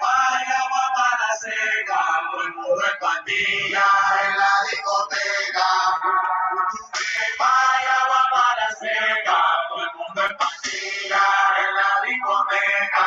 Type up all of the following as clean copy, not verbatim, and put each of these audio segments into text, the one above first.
Vaya papá la seca, todo el mundo en pandilla en la discoteca. Vaya papá la seca, todo el mundo en pandilla en la discoteca.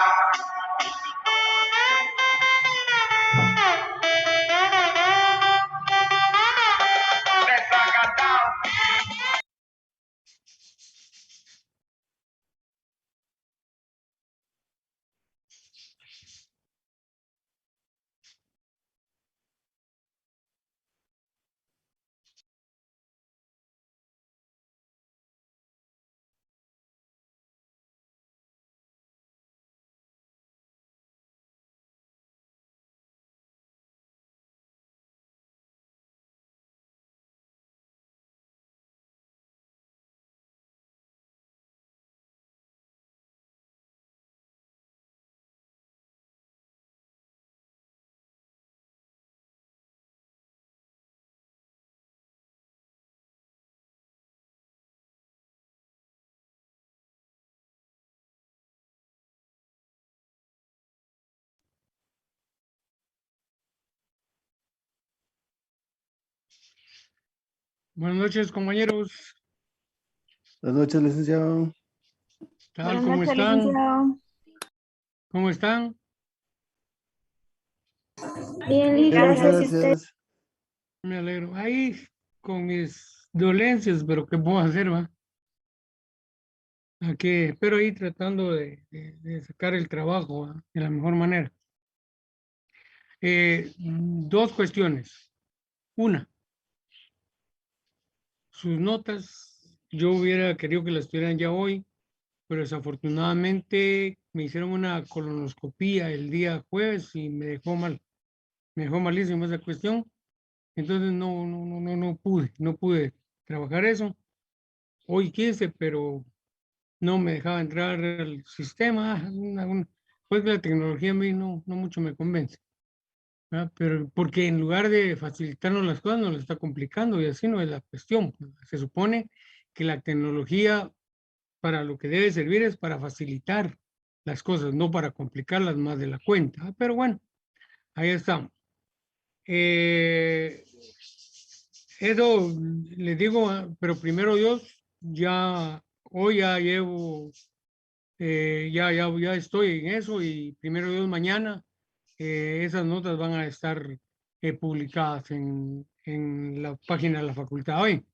Buenas noches, compañeros. Buenas noches, licenciado. Tal, Buenas ¿cómo noches, están? licenciado. ¿Cómo están? Bien, Bien, gracias. ¿Y usted? gracias. Me alegro. Ahí con mis dolencias, pero ¿qué puedo hacer, va? Aquí, pero ahí tratando de sacar el trabajo, ¿va? De la mejor manera. Dos cuestiones. Una, sus notas, yo hubiera querido que las tuvieran ya hoy, pero desafortunadamente me hicieron una colonoscopía el día jueves y me dejó mal. Me dejó malísimo esa cuestión. Entonces no pude trabajar eso. Hoy quise, pero no me dejaba entrar al sistema. Pues la tecnología a mí no mucho me convence, ¿verdad? Pero porque en lugar de facilitarnos las cosas, nos las está complicando y así no es la cuestión, pues. Se supone que la tecnología para lo que debe servir es para facilitar las cosas, no para complicarlas más de la cuenta. Pero bueno, ahí estamos. Eso les digo, pero primero Dios, ya hoy ya llevo, ya estoy en eso y primero Dios mañana esas notas van a estar publicadas en la página de la facultad hoy.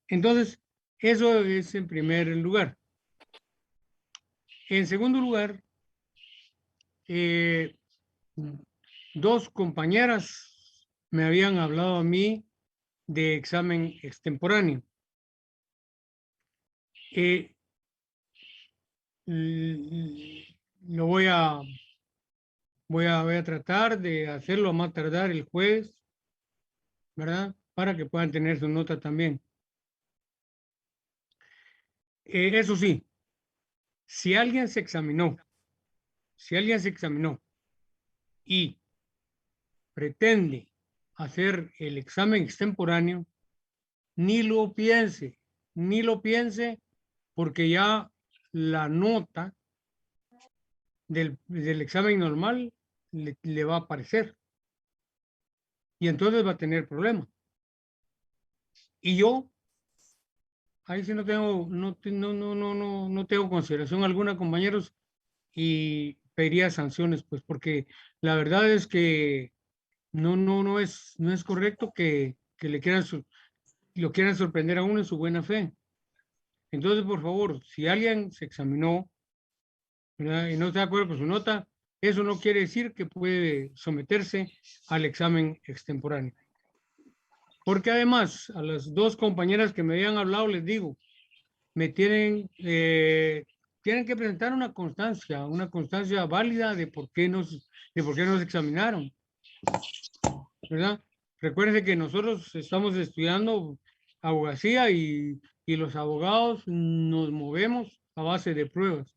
Entonces, eso es en primer lugar. En segundo lugar, eh, dos compañeras me habían hablado a mí de examen extemporáneo. Lo voy a tratar de hacerlo a más tardar el jueves, ¿verdad? Para que puedan tener su nota también. Eso sí, si alguien se examinó y pretende hacer el examen extemporáneo, ni lo piense, porque ya la nota del examen normal le va a aparecer y entonces va a tener problemas. Y yo, ahí sí no tengo, no tengo consideración alguna, compañeros, y pediría sanciones, pues, porque la verdad es que no es correcto que lo quieran sorprender a uno en su buena fe. Entonces, por favor, si alguien se examinó ¿verdad? Y no está de acuerdo con su nota, eso no quiere decir que puede someterse al examen extemporáneo. Porque además, a las dos compañeras que me habían hablado, les digo, me tienen que presentar una constancia válida de por qué nos examinaron, ¿verdad? Recuerden que nosotros estamos estudiando abogacía y los abogados nos movemos a base de pruebas.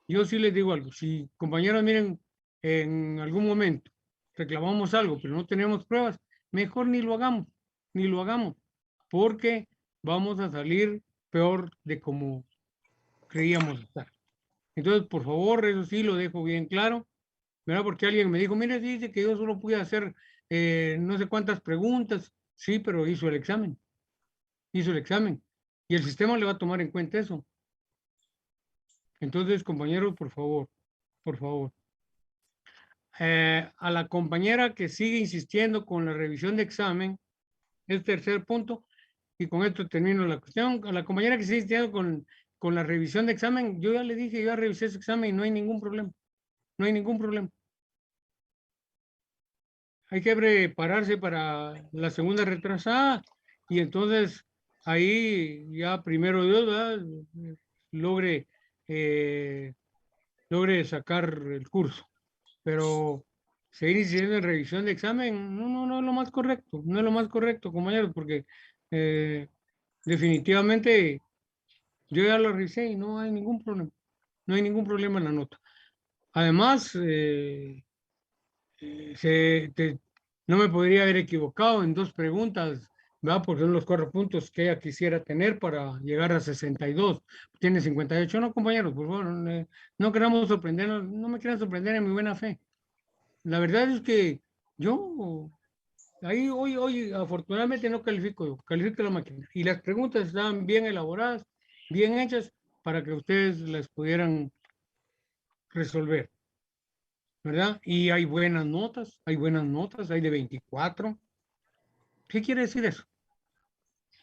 Yo sí les digo algo, si compañeros, miren, en algún momento reclamamos algo, pero no tenemos pruebas, mejor ni lo hagamos, porque vamos a salir peor de como creíamos estar. Entonces, por favor, eso sí lo dejo bien claro, ¿verdad? Porque alguien me dijo, mire, dice que yo solo pude hacer no sé cuántas preguntas. Sí, pero hizo el examen. Y el sistema le va a tomar en cuenta eso. Entonces, compañeros, por favor. A la compañera que sigue insistiendo con la revisión de examen, es tercer punto, y con esto termino la cuestión. A la compañera que sigue insistiendo con la revisión de examen, yo ya le dije, yo ya revisé ese examen y no hay ningún problema. No hay ningún problema. Hay que prepararse para la segunda retrasada y entonces ahí ya primero Dios, ¿verdad? logre eh, logre sacar el curso. Pero seguir insistiendo en revisión de examen no es lo más correcto, no es lo más correcto, compañeros, porque definitivamente yo ya lo revisé y no hay ningún problema, no hay ningún problema en la nota. Además, no me podría haber equivocado en dos preguntas, ¿verdad? Porque son los 4 puntos que ella quisiera tener para llegar a 62. Tiene 58. No, compañeros, por favor, no queramos sorprendernos, no me quieran sorprender en mi buena fe. La verdad es que yo, ahí hoy afortunadamente no califico yo, califico la máquina. Y las preguntas estaban bien elaboradas, bien hechas, para que ustedes las pudieran resolver. ¿Verdad? Y hay buenas notas, hay de 24. ¿Qué quiere decir eso?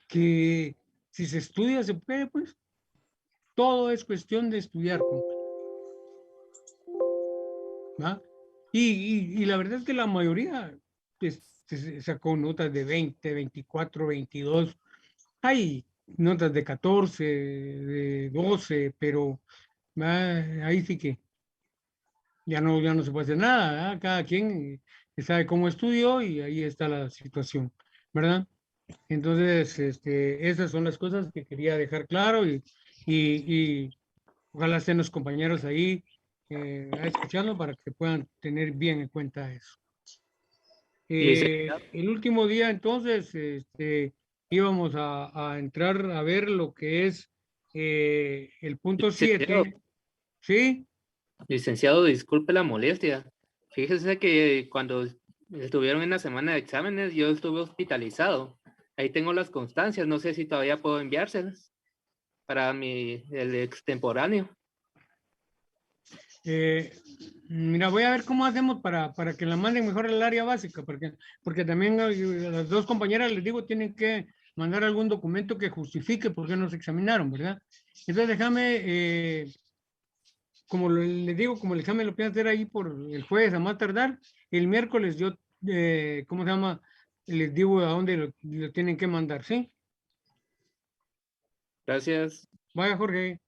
Que si se estudia se puede, pues. Todo es cuestión de estudiar. ¿Va? Y la verdad es que la mayoría pues, se sacó notas de 20, 24, 22. Hay notas de 14, de 12, pero ahí sí que ya no se puede hacer nada, ¿verdad? Cada quien sabe cómo estudió y ahí está la situación, ¿verdad? Entonces, esas son las cosas que quería dejar claro y ojalá estén los compañeros ahí escuchando para que puedan tener bien en cuenta eso. Licenciado, El último día, entonces, íbamos a entrar a ver lo que es el punto 7, ¿sí? licenciado, disculpe la molestia. Fíjese que cuando estuvieron en la semana de exámenes, yo estuve hospitalizado. Ahí tengo las constancias, no sé si todavía puedo enviárselas para el extemporáneo. Mira, voy a ver cómo hacemos para que la manden mejor al área básica, porque también a las dos compañeras les digo, tienen que mandar algún documento que justifique por qué nos examinaron, ¿verdad? Entonces déjame, como les digo, como el examen lo pienso hacer ahí por el jueves a más tardar, el miércoles yo, ¿cómo se llama? Les digo a dónde lo tienen que mandar, ¿sí? Gracias. Vaya, Jorge.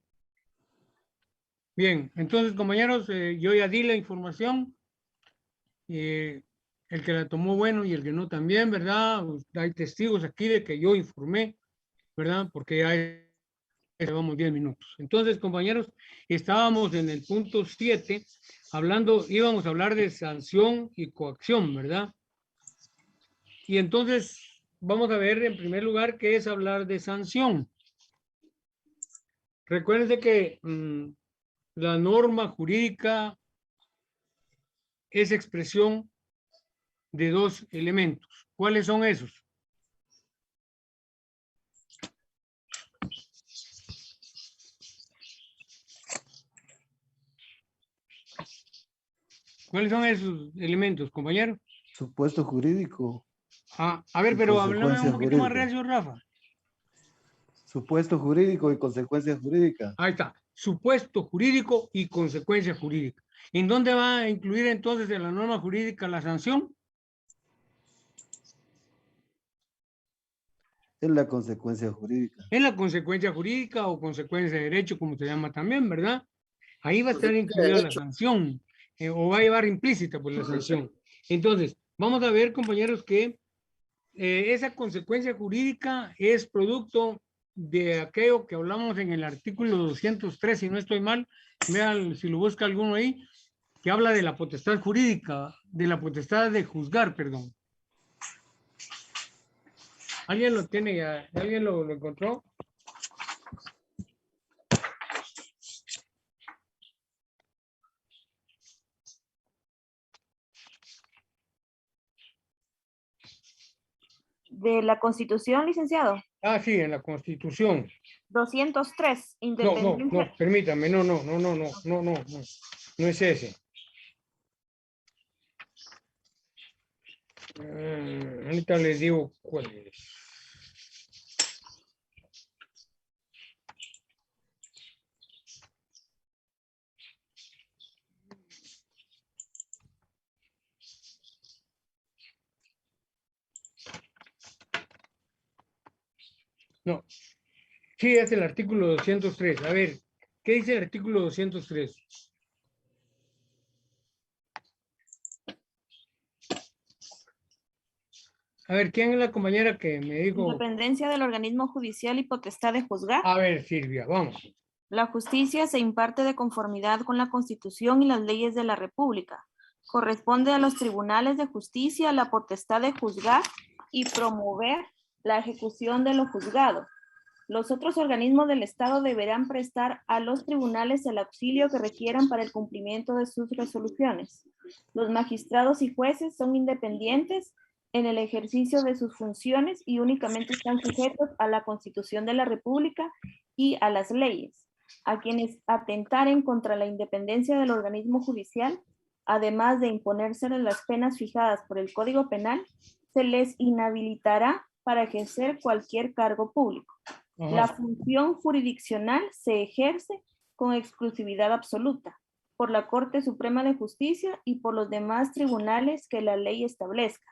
Bien, entonces, compañeros, yo ya di la información. El que la tomó bueno y el que no también, ¿verdad? Hay testigos aquí de que yo informé, ¿verdad? Porque ya llevamos 10 minutos. Entonces, compañeros, estábamos en el punto 7, íbamos a hablar de sanción y coacción, ¿verdad? Y entonces, vamos a ver en primer lugar qué es hablar de sanción. Recuérdense que la norma jurídica es expresión de dos elementos. ¿Cuáles son esos? ¿Cuáles son esos elementos, compañero? Supuesto jurídico A ver, y pero háblame un consecuencia poquito más jurídica. recio, Rafa. Supuesto jurídico y consecuencia jurídica. Ahí está. supuesto jurídico y consecuencia jurídica. ¿En dónde va a incluir entonces en la norma jurídica la sanción? Es la consecuencia jurídica. En la consecuencia jurídica o consecuencia de derecho, como se llama también, ¿verdad? Ahí va a estar incluida la sanción, o va a llevar implícita por la sanción. Entonces, vamos a ver, compañeros, que esa consecuencia jurídica es producto de aquello que hablamos en el artículo 203, si no estoy mal, vean si lo busca alguno ahí, que habla de la potestad jurídica, de la potestad de juzgar, perdón. ¿Alguien lo tiene ya? ¿Alguien lo encontró? De la Constitución, licenciado. Ah, sí, en la Constitución. 203, No, independencia. permítame, no es ese. Ahorita les digo cuál es. No, sí, es el artículo 203. A ver, ¿qué dice el artículo 203? A ver, ¿quién es la compañera que me dijo? Independencia del organismo judicial y potestad de juzgar. A ver, Silvia, vamos. La justicia se imparte de conformidad con la Constitución y las leyes de la República. Corresponde a los tribunales de justicia la potestad de juzgar y promover la ejecución de lo juzgado. Los otros organismos del Estado deberán prestar a los tribunales el auxilio que requieran para el cumplimiento de sus resoluciones. Los magistrados y jueces son independientes en el ejercicio de sus funciones y únicamente están sujetos a la Constitución de la República y a las leyes. A quienes atentaren contra la independencia del organismo judicial, además de imponérseles las penas fijadas por el Código Penal, se les inhabilitará para ejercer cualquier cargo público. Ajá. La función jurisdiccional se ejerce con exclusividad absoluta por la Corte Suprema de Justicia y por los demás tribunales que la ley establezca.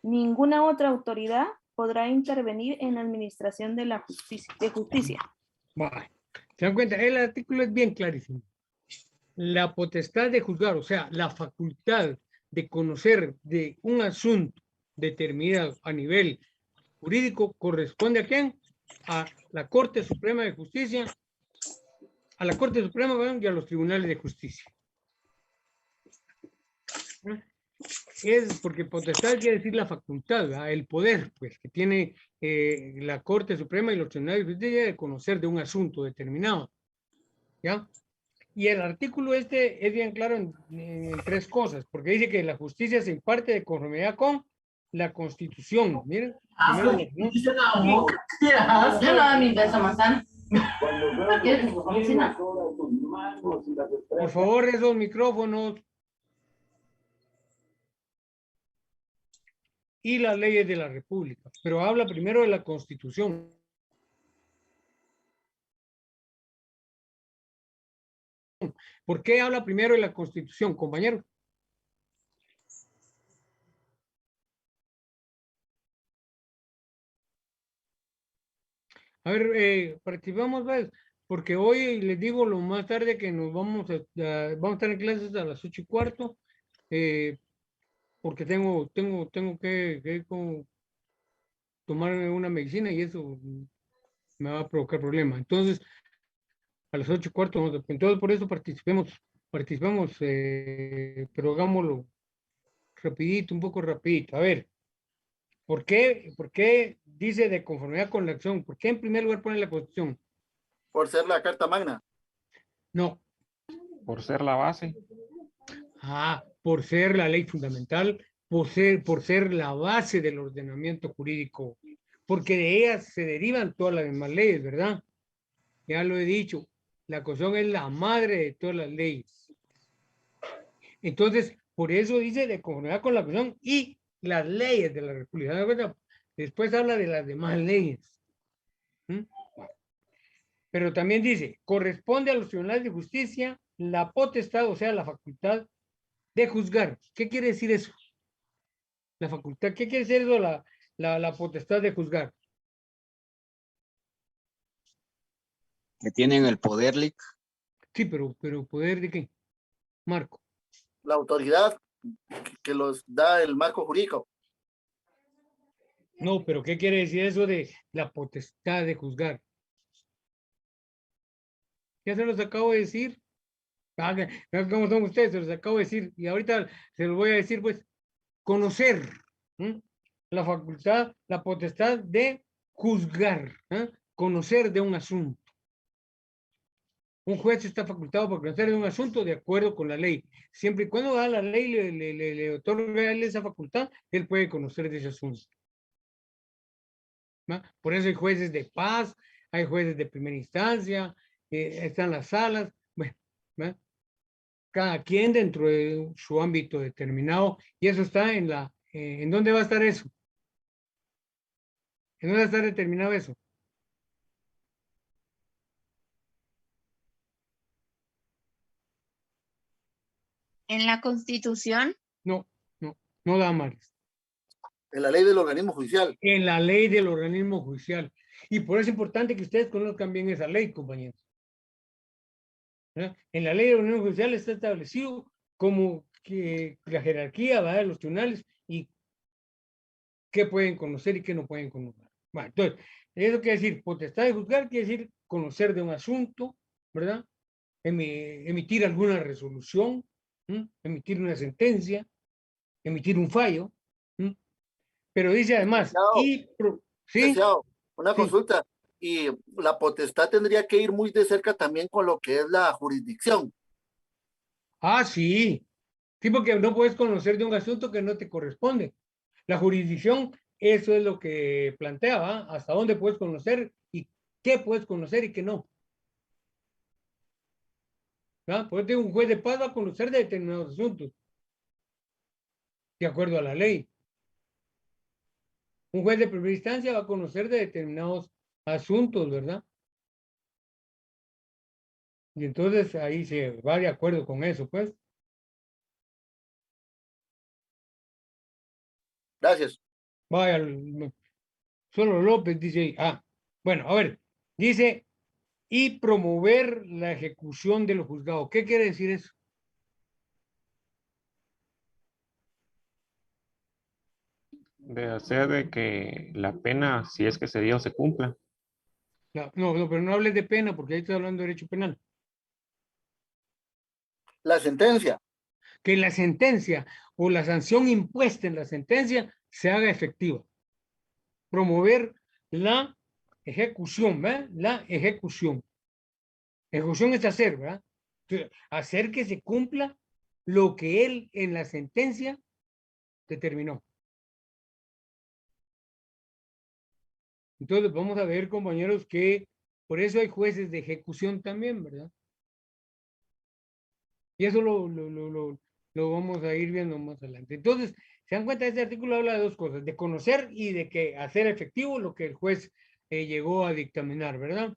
Ninguna otra autoridad podrá intervenir en la administración de la justicia. Vale. ¿Se dan cuenta? El artículo es bien clarísimo. La potestad de juzgar, o sea, la facultad de conocer de un asunto determinado a nivel jurídico, ¿corresponde a quién? A la Corte Suprema de Justicia, a la Corte Suprema y a los tribunales de justicia. Es porque potestad quiere decir la facultad, ¿verdad? El poder, pues, que tiene la Corte Suprema y los tribunales de justicia de conocer de un asunto determinado. ¿Ya? Y el artículo este es bien claro en tres cosas, porque dice que la justicia se imparte de conformidad con la Constitución. Miren, primero, ¿no? Yo no da mi beso, manzana. Por favor, esos micrófonos. Y las leyes de la República, pero habla primero de la Constitución. ¿Por qué habla primero de la Constitución, compañero? A ver, participamos, ¿ves? Porque hoy les digo lo más tarde que nos vamos a estar en clases a las 8:15, porque tengo que tomarme una medicina y eso me va a provocar problemas. Entonces, a las 8:15, entonces por eso participamos, pero hagámoslo rapidito, un poco rapidito. A ver, ¿por qué dice de conformidad con la acción? ¿Por qué en primer lugar pone la Constitución? Por ser la Carta Magna. No. Por ser la base. Por ser la ley fundamental, por ser la base del ordenamiento jurídico, porque de ellas se derivan todas las demás leyes, ¿verdad? Ya lo he dicho, la Constitución es la madre de todas las leyes. Entonces, por eso dice de conformidad con la Constitución y las leyes de la República. Después habla de las demás leyes. Pero también dice, corresponde a los tribunales de justicia la potestad, o sea, la facultad de juzgar. ¿Qué quiere decir eso? La facultad, ¿qué quiere decir eso? La potestad de juzgar. Que tienen el poder, Lic. Sí, pero ¿poder de qué? Marco. La autoridad que los da el marco jurídico. No, pero ¿qué quiere decir eso de la potestad de juzgar? Ya se los acabo de decir. ¿Cómo son ustedes? Se los acabo de decir. Y ahorita se los voy a decir, pues, conocer. La facultad, la potestad de juzgar. Conocer de un asunto. Un juez está facultado para conocer de un asunto de acuerdo con la ley. Siempre y cuando la ley le otorga a él esa facultad, él puede conocer de ese asunto. ¿Va? Por eso hay jueces de paz, hay jueces de primera instancia, están las salas. Bueno, ¿va? Cada quien dentro de su ámbito determinado, y eso está en la, ¿en dónde va a estar eso? ¿En dónde va a estar determinado eso? En la Constitución. No, no da más. En la ley del organismo judicial. En la ley del organismo judicial. Y por eso es importante que ustedes conozcan bien esa ley, compañeros. ¿verdad? En la ley del organismo judicial está establecido como que la jerarquía va de los tribunales y qué pueden conocer y qué no pueden conocer. Bueno, entonces, eso quiere decir, potestad de juzgar quiere decir conocer de un asunto, ¿verdad? Emitir alguna resolución, emitir una sentencia, emitir un fallo, pero dice además, ¿sí? Licenciado, una Sí. consulta. Y la potestad tendría que ir muy de cerca también con lo que es la jurisdicción. Ah, sí. Sí, porque no puedes conocer de un asunto que no te corresponde. La jurisdicción, eso es lo que planteaba, hasta dónde puedes conocer y qué puedes conocer y qué no. Por eso un juez de paz va a conocer de determinados asuntos, de acuerdo a la ley. Un juez de primera instancia va a conocer de determinados asuntos, ¿verdad? Y entonces ahí se va de acuerdo con eso, pues. Gracias. Vaya, solo López dice ahí. Ah, bueno, a ver, dice, y promover la ejecución de lo juzgado. ¿Qué quiere decir eso? De hacer de que la pena, si es que se dio, se cumpla. No, pero no hables de pena porque ahí estoy hablando de derecho penal. La sentencia. Que la sentencia o la sanción impuesta en la sentencia se haga efectiva. Promover la ejecución, ¿verdad? La ejecución. Ejecución es hacer, ¿verdad? Entonces, hacer que se cumpla lo que él en la sentencia determinó. Entonces, vamos a ver, compañeros, que por eso hay jueces de ejecución también, ¿verdad? Y eso lo vamos a ir viendo más adelante. Entonces, se dan cuenta, este artículo habla de dos cosas, de conocer y de que hacer efectivo lo que el juez llegó a dictaminar, ¿verdad?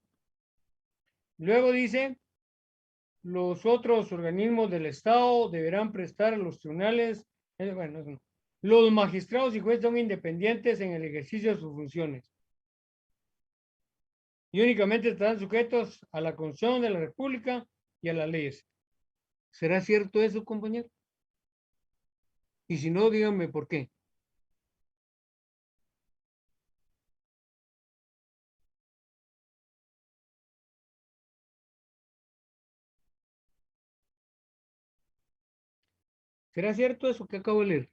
Luego dice, los otros organismos del Estado deberán prestar a los tribunales, bueno, eso no. Los magistrados y jueces son independientes en el ejercicio de sus funciones y únicamente estarán sujetos a la Constitución de la República y a las leyes. ¿Será cierto eso, compañero? Y si no, díganme por qué. ¿Será cierto eso que acabo de leer?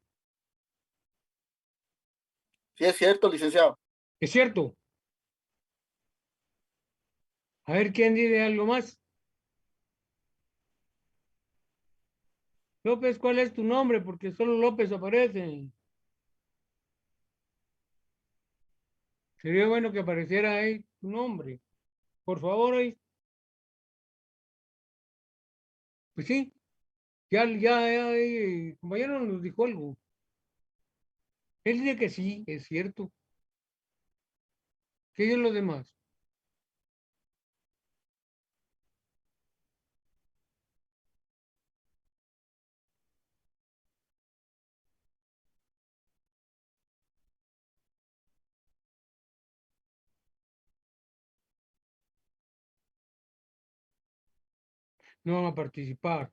Sí, es cierto, licenciado. ¿Es cierto? A ver, ¿quién dice algo más? López, ¿cuál es tu nombre? Porque solo López aparece. Sería bueno que apareciera ahí tu nombre. Por favor, ahí. Pues sí, ya, compañero nos dijo algo. Él dice que sí, es cierto. ¿Qué dicen los demás? no van a participar.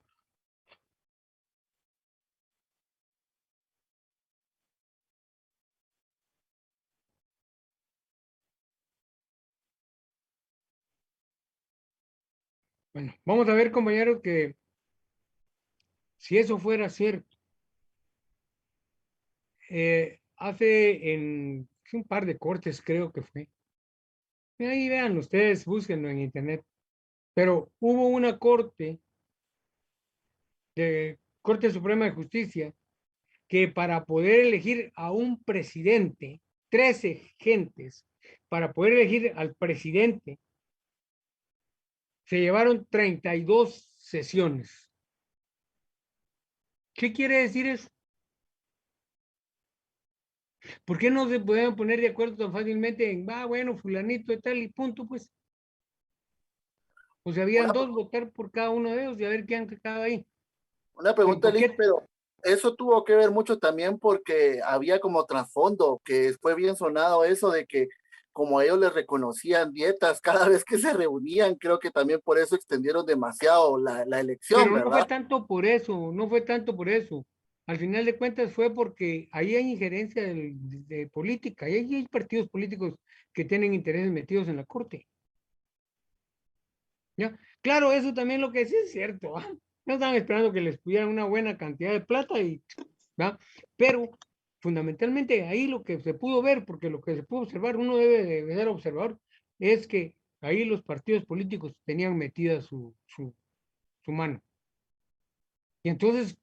Bueno, vamos a ver, compañeros, que si eso fuera cierto, hace un par de cortes, creo que fue. Ahí vean ustedes, búsquenlo en internet. Pero hubo una corte de Corte Suprema de Justicia que para poder elegir a un presidente, 13 gentes, para poder elegir al presidente, se llevaron 32 sesiones. ¿Qué quiere decir eso? ¿Por qué no se pueden poner de acuerdo tan fácilmente en, bueno, fulanito y tal y punto, pues? O sea, habían Una, dos, votar por cada uno de ellos y a ver quién quedaba ahí. una ¿Y pregunta, por Liz, qué? pero eso tuvo que ver mucho también porque había como trasfondo, que fue bien sonado eso de que como ellos les reconocían dietas cada vez que se reunían, creo que también por eso extendieron demasiado la elección, Pero no fue ¿verdad? tanto por eso, no fue tanto por eso. Al final de cuentas fue porque ahí hay injerencia de política, y ahí hay partidos políticos que tienen intereses metidos en la corte. ¿Ya? Claro, eso también lo que sí es cierto. No estaban esperando que les pudieran una buena cantidad de plata, ¿va? Pero fundamentalmente ahí lo que se pudo ver, porque lo que se pudo observar, uno debe de ser observador, es que ahí los partidos políticos tenían metida su mano. Y entonces,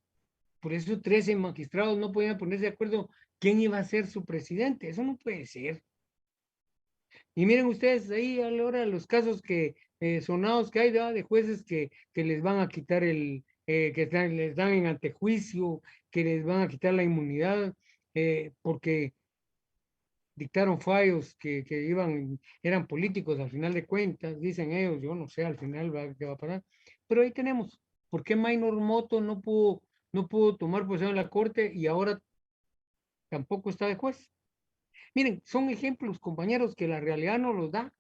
por eso 13 magistrados no podían ponerse de acuerdo quién iba a ser su presidente. Eso no puede ser. Y miren ustedes ahí a la hora de los casos que sonados que hay, ¿verdad? De jueces que les van a quitar les dan en antejuicio, que les van a quitar la inmunidad, porque dictaron fallos que eran políticos al final de cuentas, dicen ellos, yo no sé al final qué va a pasar. Pero ahí tenemos, ¿por qué Maynor Moto no pudo tomar posesión en la corte y ahora tampoco está de juez? Miren, son ejemplos, compañeros, que la realidad nos los da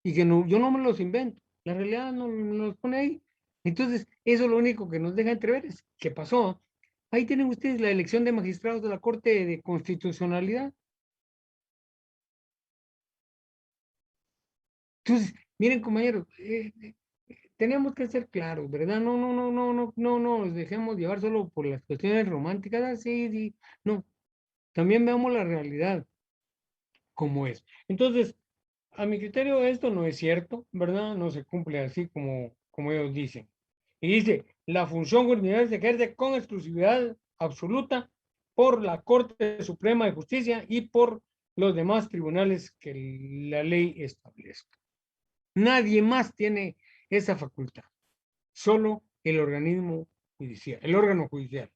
y que no, yo no me los invento. La realidad nos los pone ahí. Entonces, eso es lo único que nos deja entrever es qué pasó. Ahí tienen ustedes la elección de magistrados de la Corte de Constitucionalidad. Entonces, miren, compañeros, tenemos que ser claros, ¿verdad? No nos dejemos llevar solo por las cuestiones románticas, sí, sí, no. También veamos la realidad como es. Entonces, a mi criterio, esto no es cierto, ¿verdad? No se cumple así como ellos dicen. Y dice, la función jurisdiccional se ejerce con exclusividad absoluta por la Corte Suprema de Justicia y por los demás tribunales que la ley establezca. Nadie más tiene esa facultad, solo el organismo judicial, el órgano judicial,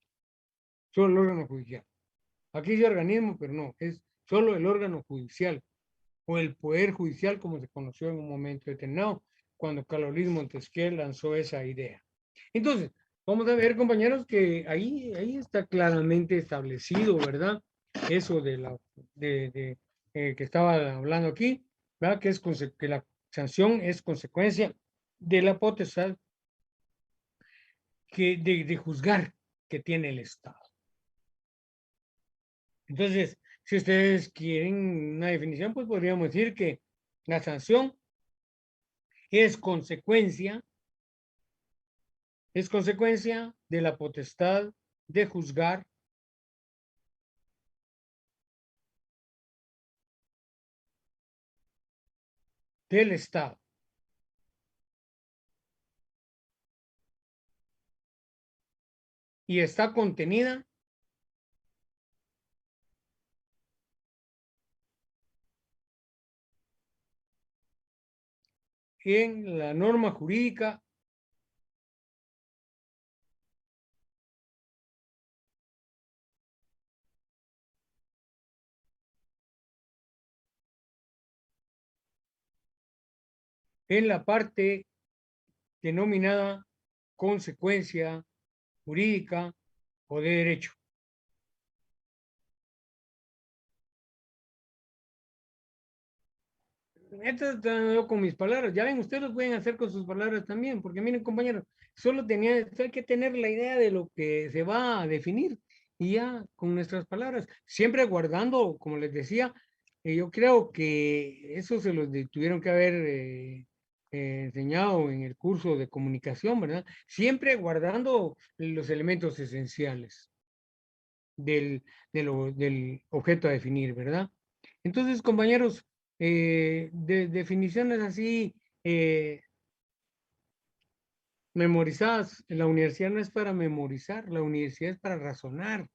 solo el órgano judicial. Aquí dice organismo, pero no, es solo el órgano judicial o el Poder Judicial, como se conoció en un momento determinado, cuando Carlos Luis Montesquieu lanzó esa idea. Entonces, vamos a ver, compañeros, que ahí está claramente establecido, ¿verdad? Eso que estaba hablando aquí, ¿verdad? Que la sanción es consecuencia de la potestad de juzgar que tiene el Estado. Entonces, si ustedes quieren una definición, pues podríamos decir que la sanción es consecuencia de la potestad de juzgar del Estado. Y está contenida en la norma jurídica en la parte denominada consecuencia jurídica o de derecho. esto estoy yo con mis palabras. Ya ven, ustedes lo pueden hacer con sus palabras también, porque miren, compañeros, hay que tener la idea de lo que se va a definir y ya con nuestras palabras, siempre guardando, como les decía, yo creo que eso se los tuvieron que haber enseñado en el curso de comunicación, ¿verdad? Siempre guardando los elementos esenciales del objeto a definir, ¿verdad? Entonces, compañeros, de definiciones así memorizadas, la universidad no es para memorizar, la universidad es para razonar,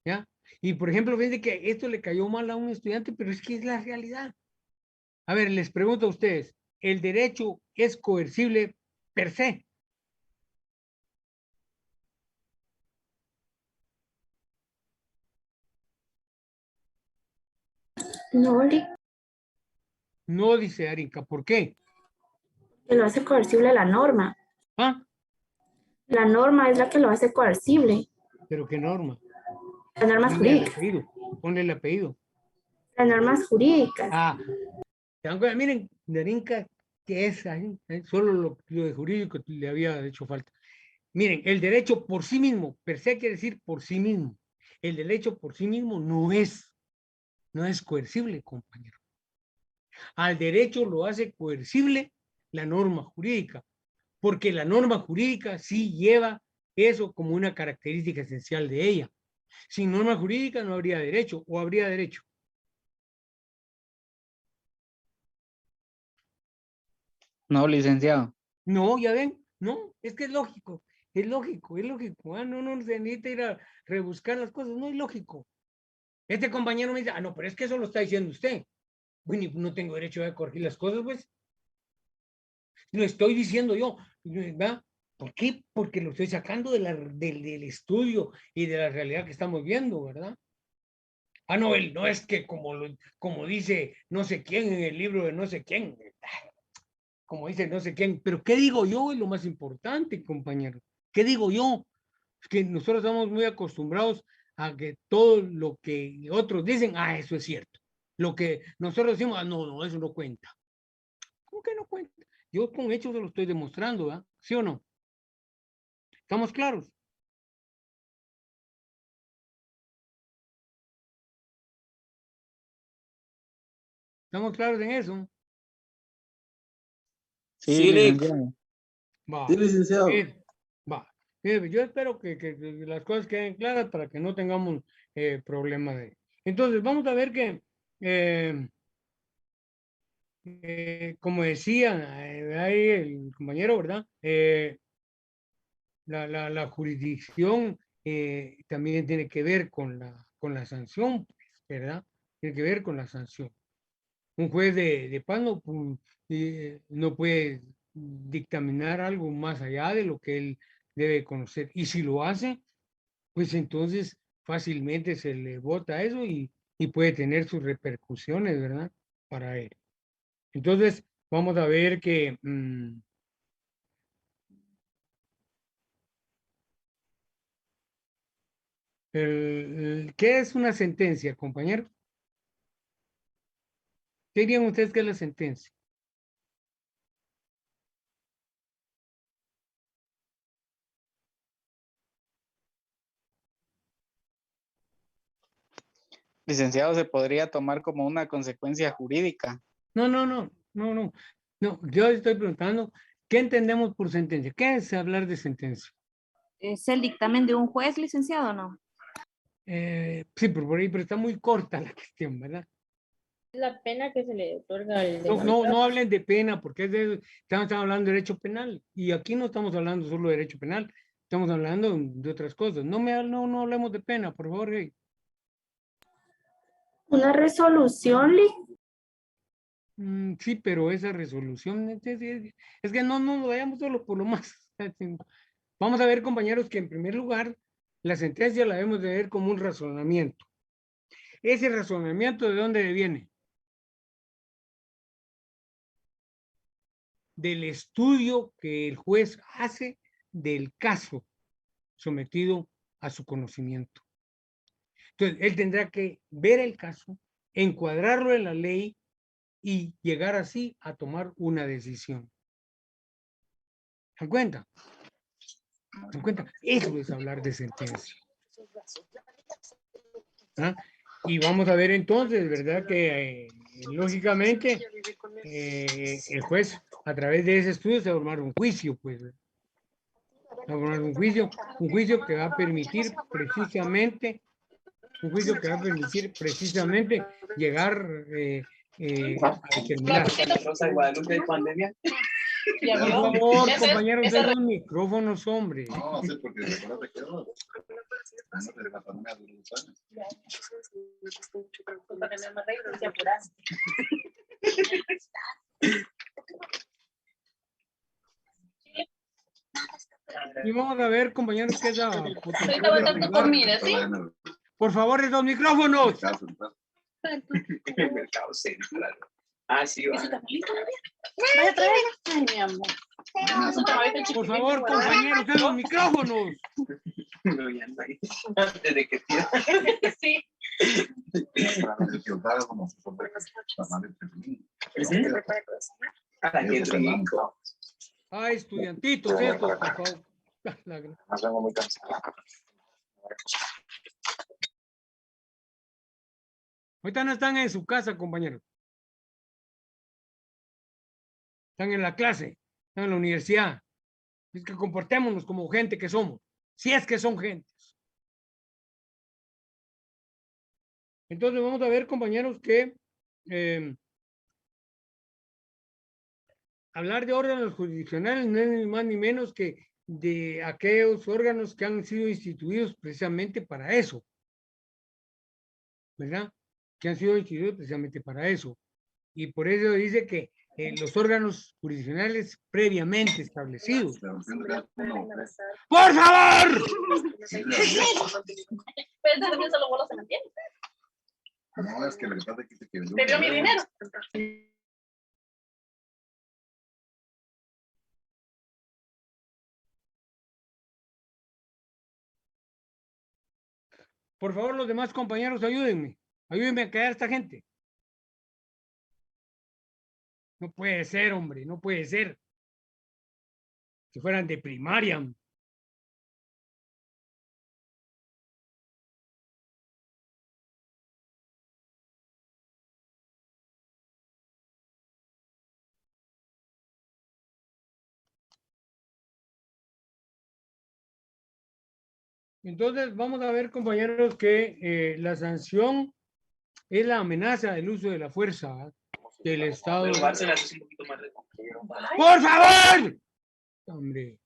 ¿ya? Y por ejemplo, fíjense que esto le cayó mal a un estudiante, pero es que es la realidad. A ver, les pregunto a ustedes, ¿el derecho es coercible per se? No, No, dice Arica, ¿por qué? que lo hace coercible la norma. ¿Ah? La norma es la que lo hace coercible. ¿Pero qué norma? Las normas Ponle el jurídicas. apellido, ponle el apellido. Las normas jurídicas. Ah, miren, Darinka, que es ahí, solo lo de jurídico le había hecho falta. Miren, el derecho por sí mismo, per se quiere decir por sí mismo. El derecho por sí mismo no es coercible, compañero. Al derecho lo hace coercible la norma jurídica, porque la norma jurídica sí lleva eso como una característica esencial de ella. Sin norma jurídica no habría derecho, o habría derecho. No, licenciado. No, ya ven, no, es que es lógico, es lógico, es lógico. No se necesita ir a rebuscar las cosas, no es lógico. Este compañero me dice, no, pero es que eso lo está diciendo usted. Bueno, no tengo derecho a corregir las cosas, pues. Lo estoy diciendo yo, ¿verdad? ¿Por qué? Porque lo estoy sacando del estudio y de la realidad que estamos viendo, ¿verdad? No, no es que como dice no sé quién en el libro de no sé quién, como dice no sé quién, pero ¿qué digo yo? Es lo más importante, compañero. ¿Qué digo yo? Es que nosotros estamos muy acostumbrados a que todo lo que otros dicen, eso es cierto. Lo que nosotros decimos, no, eso no cuenta. ¿Cómo que no cuenta? Yo con hechos se lo estoy demostrando, ¿verdad? ¿Sí o no? ¿Estamos claros? ¿Estamos claros en eso? Sí, licenciado. Va. Sí, licenciado. Va. Yo espero que las cosas queden claras para que no tengamos problemas de. Entonces, vamos a ver que, como decía ahí el compañero, ¿verdad? La jurisdicción también tiene que ver con la sanción, pues, ¿verdad? Tiene que ver con la sanción. Un juez de paz no puede dictaminar algo más allá de lo que él debe conocer. Y si lo hace, pues entonces fácilmente se le vota eso y puede tener sus repercusiones, ¿verdad? Para él. Entonces, vamos a ver que ¿qué es una sentencia, compañero? ¿Qué dirían ustedes que es la sentencia? Licenciado, se podría tomar como una consecuencia jurídica. No. Yo estoy preguntando, ¿qué entendemos por sentencia? ¿Qué es hablar de sentencia? ¿Es el dictamen de un juez, licenciado, o no? Sí, por ahí, pero está muy corta la cuestión, ¿verdad? La pena que se le otorga al No hablen de pena, porque estamos hablando de derecho penal, y aquí no estamos hablando solo de derecho penal, estamos hablando de otras cosas. No hablemos de pena, por favor. Una resolución, Sí, pero esa resolución es que no nos vayamos solo por lo más. Vamos a ver, compañeros, que en primer lugar, la sentencia la debemos de ver como un razonamiento. ¿Ese razonamiento de dónde viene? Del estudio que el juez hace del caso sometido a su conocimiento. Entonces, él tendrá que ver el caso, encuadrarlo en la ley y llegar así a tomar una decisión. ¿Se dan cuenta? ¿Se dan cuenta? Eso es hablar de sentencia. ¿Ah? Y vamos a ver entonces, ¿verdad? Que lógicamente el juez a través de ese estudio se va a formar un juicio, pues. Va a formar un juicio que va a permitir precisamente, llegar a determinar. Por favor, compañeros, de los micrófonos, hombre. No, sí, porque recuerda que no se le va a poner a los años. Y vamos a ver, compañeros, qué es la... Ahorita voy a tanto comida, ¿sí? Por favor, de los micrófonos. El mercado central. Ah, sí, va. Vaya a traer. Ay, mi amor. Por favor, compañeros, de los micrófonos. No, ya no hay. Desde que tira. Sí. Ah, qué rico. Ah, estudiantitos, estos, por favor. Muy cansado. Ahorita no están en su casa, compañeros. Están en la clase, están en la universidad. Es que comportémonos como gente que somos, si es que son gentes. Entonces vamos a ver, compañeros, que hablar de órganos jurisdiccionales no es ni más ni menos que de aquellos órganos que han sido instituidos precisamente para eso, ¿verdad? Que han sido instituidos precisamente para eso. Y por eso dice que los órganos jurisdiccionales previamente establecidos. ¡Por favor! Pero también solo bolos se mantiene. No, es que la verdad es que te Te dio mi dinero. Por favor, los demás compañeros, ayúdenme. Ayúdenme a callar a esta gente. No puede ser, hombre, no puede ser. Si fueran de primaria. Entonces, vamos a ver, compañeros, que la sanción es la amenaza del uso de la fuerza del Estado. ¡Por favor! Hombre.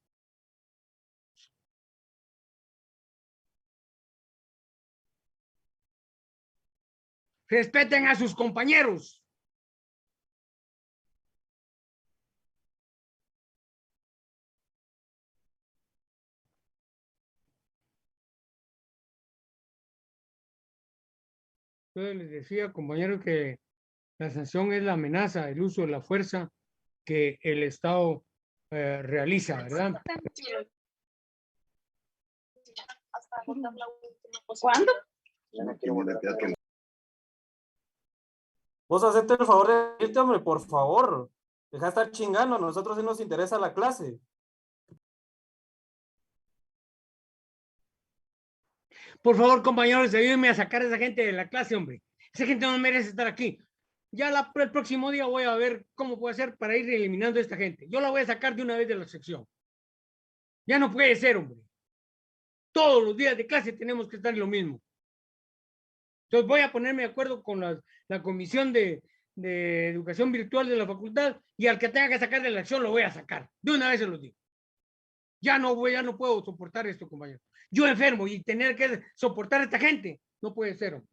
Respeten a sus compañeros. Yo les decía, compañeros, que la sanción es la amenaza, el uso de la fuerza que el Estado realiza, ¿verdad? ¿Cuándo? Vos hacete el favor de irte, hombre, por favor. Deja de estar chingando, a nosotros sí nos interesa la clase. Por favor, compañeros, ayúdenme a sacar a esa gente de la clase, hombre. Esa gente no merece estar aquí. Ya el próximo día voy a ver cómo puedo hacer para ir eliminando a esta gente. Yo la voy a sacar de una vez de la sección. Ya no puede ser, hombre. Todos los días de clase tenemos que estar en lo mismo. Entonces voy a ponerme de acuerdo con la comisión de educación virtual de la facultad y al que tenga que sacar de la acción lo voy a sacar. De una vez se lo digo. Ya no puedo soportar esto, compañero. Yo enfermo y tener que soportar a esta gente. No puede ser, hombre.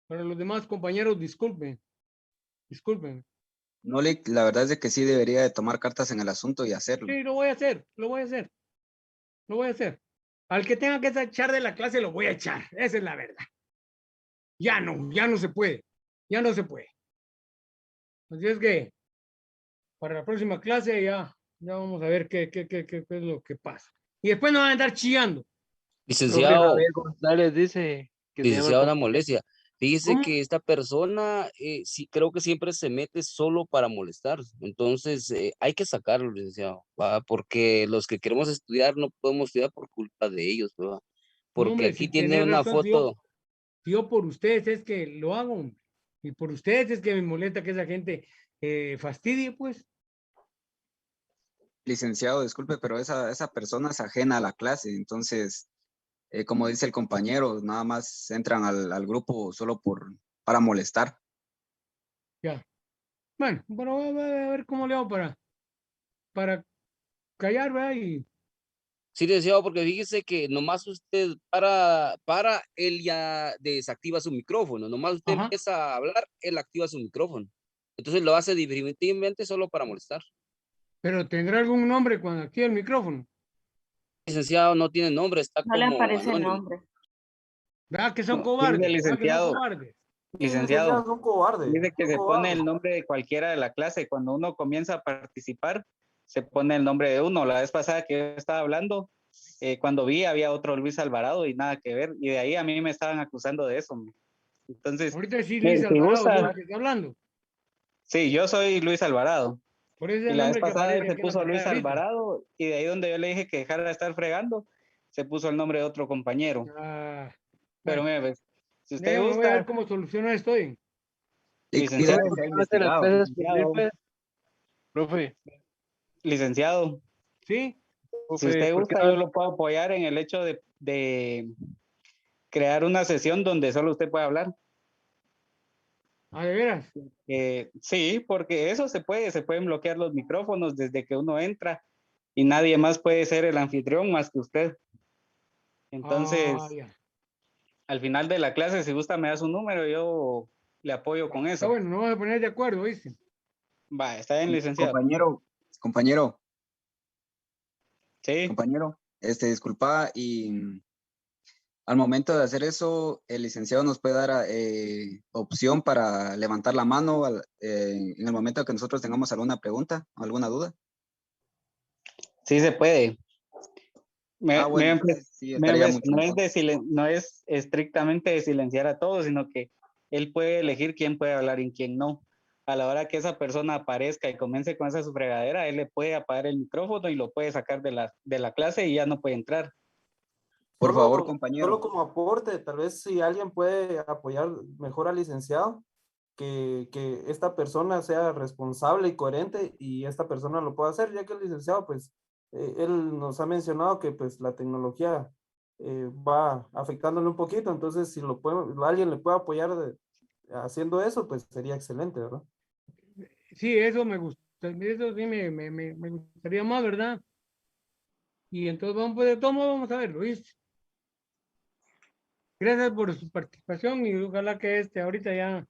Para los demás compañeros, disculpen. Disculpen. No, la verdad es de que sí debería de tomar cartas en el asunto y hacerlo. Sí, lo voy a hacer. Al que tenga que echar de la clase lo voy a echar. Esa es la verdad. Ya no se puede. Ya no se puede. Así es que para la próxima clase ya vamos a ver qué es lo que pasa. Y después no van a andar chillando. Licenciado, González dice que licenciado, una molestia. Fíjese ¿Cómo? que esta persona, sí, creo que siempre se mete solo para molestar. Entonces, hay que sacarlo, licenciado, ¿va? Porque los que queremos estudiar no podemos estudiar por culpa de ellos, ¿va? No, Porque hombre, aquí si tiene tenés una razón, foto. yo por ustedes es que lo hago, hombre. Y por ustedes es que me molesta que esa gente fastidie, pues. Licenciado, disculpe, pero esa persona es ajena a la clase, entonces, como dice el compañero, nada más entran al grupo solo para molestar. Ya. Bueno, voy a ver cómo le hago para callar, ¿verdad? Y Sí, licenciado, porque fíjese que nomás usted para él ya desactiva su micrófono. Nomás usted ajá. empieza a hablar, él activa su micrófono. Entonces lo hace definitivamente solo para molestar. Pero tendrá algún nombre cuando active el micrófono. Licenciado no tiene nombre, está No le como aparece el anónimo. nombre. ¿Verdad que son Dice cobardes? ¿Verdad que son licenciado, cobardes? Sí, licenciado, licenciado, es un cobarde. dice que un se pone cobarde. el nombre de cualquiera de la clase. Cuando uno comienza a participar, se pone el nombre de uno. La vez pasada que yo estaba hablando, cuando vi había otro Luis Alvarado y nada que ver. Y de ahí a mí me estaban acusando de eso. Entonces, Ahorita sí, Luis si Alvarado, gusta, solo que está hablando. sí, yo soy Luis Alvarado. Por ese Y la vez nombre que pasada él aparece se aquí en la puso pantalla Luis ahorita. Alvarado y de ahí donde yo le dije que dejara de estar fregando, se puso el nombre de otro compañero. Ah, Pero bueno, mire, pues, si usted me voy a ver gusta, cómo solucionar esto hoy. licenciado, ¿por qué no se las puede escribir, licenciado, pues? Profe, licenciado, ¿Sí? si profe, usted ¿por qué gusta, no? yo lo puedo apoyar en el hecho de crear una sesión donde solo usted pueda hablar. ¿Ah, de veras? Sí, porque eso se pueden bloquear los micrófonos desde que uno entra y nadie más puede ser el anfitrión más que usted. Ah, Entonces, ya. al final de la clase, si gusta, me da su número, yo le apoyo con Está eso. bueno, no vamos a poner de acuerdo, ¿viste? Va, está bien, licenciado. Compañero, Sí, compañero, disculpa, y al momento de hacer eso, el licenciado nos puede dar opción para levantar la mano en el momento que nosotros tengamos alguna pregunta, alguna duda. sí se puede. Bueno, Pues, entonces sí estaría mucho no es mejor. no es estrictamente de silenciar a todos, sino que él puede elegir quién puede hablar y quién no. A la hora que esa persona aparezca y comience con esa su fregadera, él le puede apagar el micrófono y lo puede sacar de la clase y ya no puede entrar. Por favor, Solo compañero. como aporte, tal vez si alguien puede apoyar mejor al licenciado, que esta persona sea responsable y coherente y esta persona lo pueda hacer, ya que el licenciado, pues, él nos ha mencionado que pues la tecnología va afectándole un poquito, entonces si alguien le puede apoyar haciendo eso, pues sería excelente, ¿verdad? Sí, eso me gusta. Eso sí me gustaría más, ¿verdad? Y entonces vamos, pues, de todo modo, vamos a verlo, ¿viste? Gracias por su participación y ojalá que ahorita ya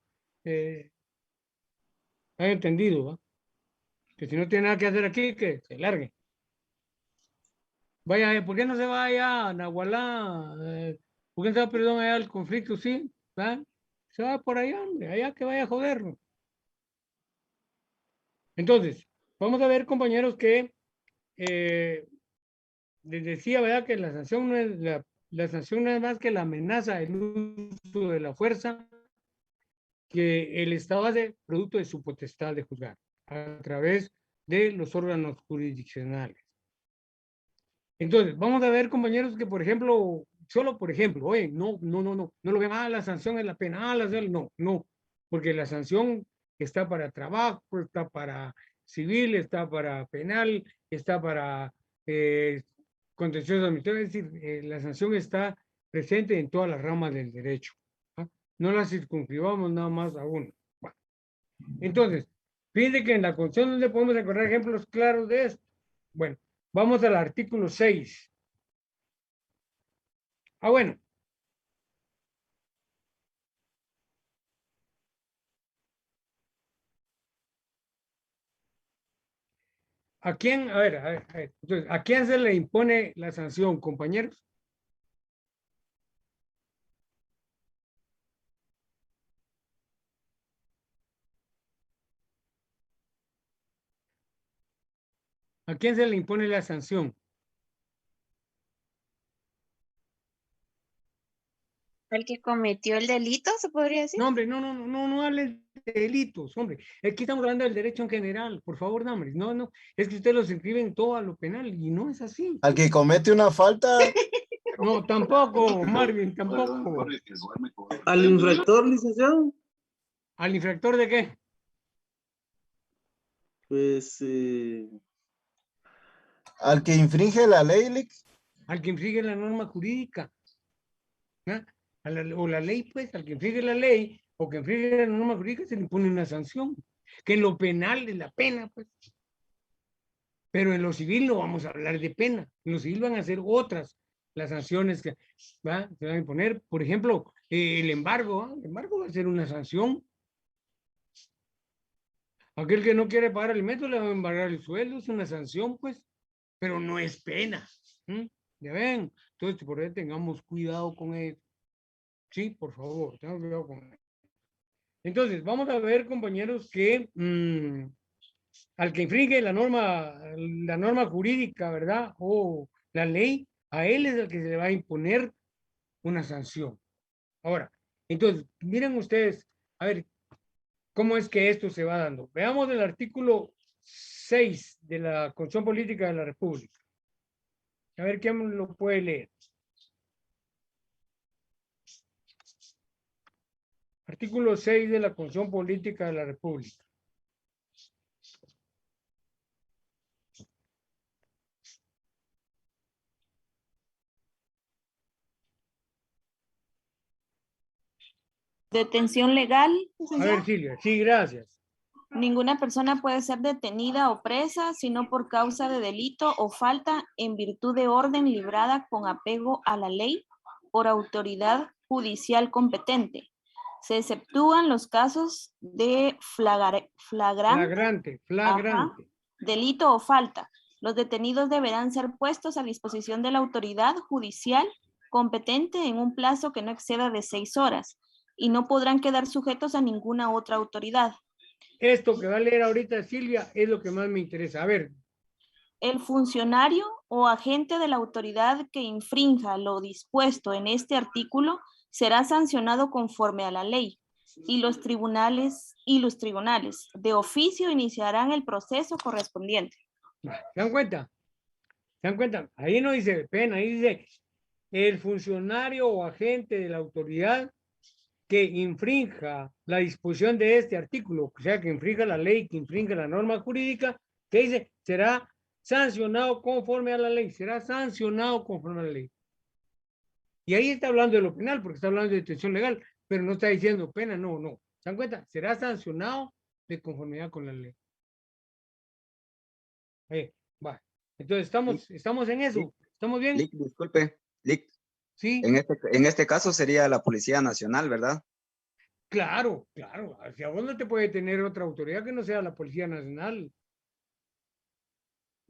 haya entendido, ¿va? Que si no tiene nada que hacer aquí, que se largue. Vaya, ¿por qué no se va allá a Nahualá? ¿Por qué no se va, perdón, allá al conflicto, sí? ¿Va? Se va por allá, hombre, allá que vaya a joderlo. Entonces, vamos a ver, compañeros, que les decía, ¿verdad? Que la sanción no es la sanción no es más que la amenaza del uso de la fuerza que el Estado hace producto de su potestad de juzgar a través de los órganos jurisdiccionales. Entonces, vamos a ver, compañeros, que por ejemplo, solo por ejemplo, oye, no lo vean, la sanción es la pena, no, porque la sanción está para trabajo, está para civil, está para penal, está para contencioso administrativo, es decir, la sanción está presente en todas las ramas del derecho. ¿Ah? No la circunscribamos nada más a uno. Bueno, entonces, fíjense que en la Constitución donde podemos encontrar ejemplos claros de esto. Bueno, vamos al artículo 6. Bueno. ¿A quién? A ver. Entonces, ¿a quién se le impone la sanción, compañeros? ¿A quién se le impone la sanción? El que cometió el delito, ¿se podría decir? No, hombre, no hables de delitos, hombre. Aquí estamos hablando del derecho en general, por favor, no, hombre. No, es que ustedes los inscriben todo a lo penal y no es así. Al que comete una falta, No, tampoco, Marvin, tampoco. Al infractor, licenciado, ¿Al infractor de qué? pues al que infringe la ley, Lick, Al que infringe la norma jurídica. ¿Ah? O la ley, pues, al que infringe la ley o que infringe la norma jurídica se le impone una sanción. Que en lo penal es la pena, pues. Pero en lo civil no vamos a hablar de pena. En lo civil van a ser otras las sanciones que se van a imponer. Por ejemplo, el embargo. ¿Ah? El embargo va a ser una sanción. Aquel que no quiere pagar alimentos le va a embargar el sueldo, es una sanción, pues, pero no es pena. ¿Ya ven? Entonces, por eso tengamos cuidado con eso. Sí, por favor, tengamos cuidado con eso. Entonces, vamos a ver, compañeros, que al que infringe la norma jurídica, ¿verdad? O la ley, a él es el que se le va a imponer una sanción. Ahora, entonces, miren ustedes, a ver, ¿cómo es que esto se va dando? Veamos el artículo 6 de la Constitución Política de la República. A ver quién lo puede leer. Artículo 6 de la Constitución Política de la República. Detención legal. A ver, Silvia, sí, gracias. Ninguna persona puede ser detenida o presa sino por causa de delito o falta en virtud de orden librada con apego a la ley por autoridad judicial competente. Se exceptúan los casos de Flagrante. Ajá, delito o falta. Los detenidos deberán ser puestos a disposición de la autoridad judicial competente en un plazo que no exceda de 6 horas y no podrán quedar sujetos a ninguna otra autoridad. Esto que va a leer ahorita Silvia es lo que más me interesa. A ver. El funcionario o agente de la autoridad que infrinja lo dispuesto en este artículo será sancionado conforme a la ley y los tribunales de oficio iniciarán el proceso correspondiente. ¿Se dan cuenta? ¿Se dan cuenta? Ahí no dice pena, ahí dice el funcionario o agente de la autoridad que infrinja la disposición de este artículo, o sea, que infrinja la ley, que infrinja la norma jurídica, que dice, será sancionado conforme a la ley, será sancionado conforme a la ley. Y ahí está hablando de lo penal, porque está hablando de detención legal, pero no está diciendo pena, no. ¿Se dan cuenta? Será sancionado de conformidad con la ley. Va. Entonces, estamos en eso. ¿Estamos bien? Lick, disculpe. Lick. Sí. En este caso sería la Policía Nacional, ¿verdad? Claro. Hacia vos no te puede tener otra autoridad que no sea la Policía Nacional.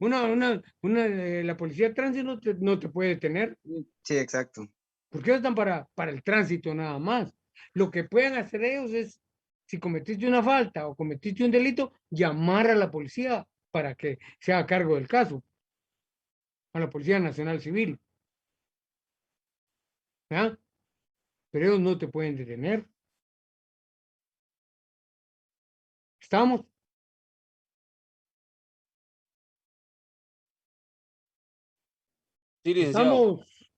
La Policía de Tránsito no te puede tener. Sí, exacto. Porque ellos están para el tránsito nada más. Lo que pueden hacer ellos es, si cometiste una falta o cometiste un delito, llamar a la policía para que se haga cargo del caso. A la Policía Nacional Civil. ¿Ah? Pero ellos no te pueden detener. ¿Estamos? Sí, licenciado. ¿Estamos?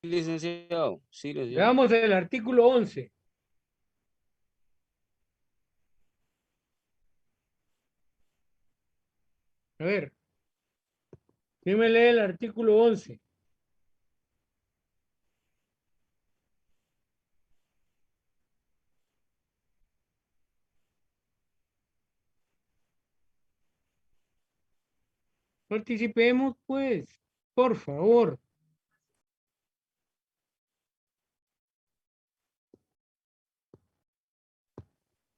Sí, licenciado. Sí, licenciado. Veamos el artículo 11. A ver. ¿Quién me lee el artículo 11? Participemos, pues, por favor.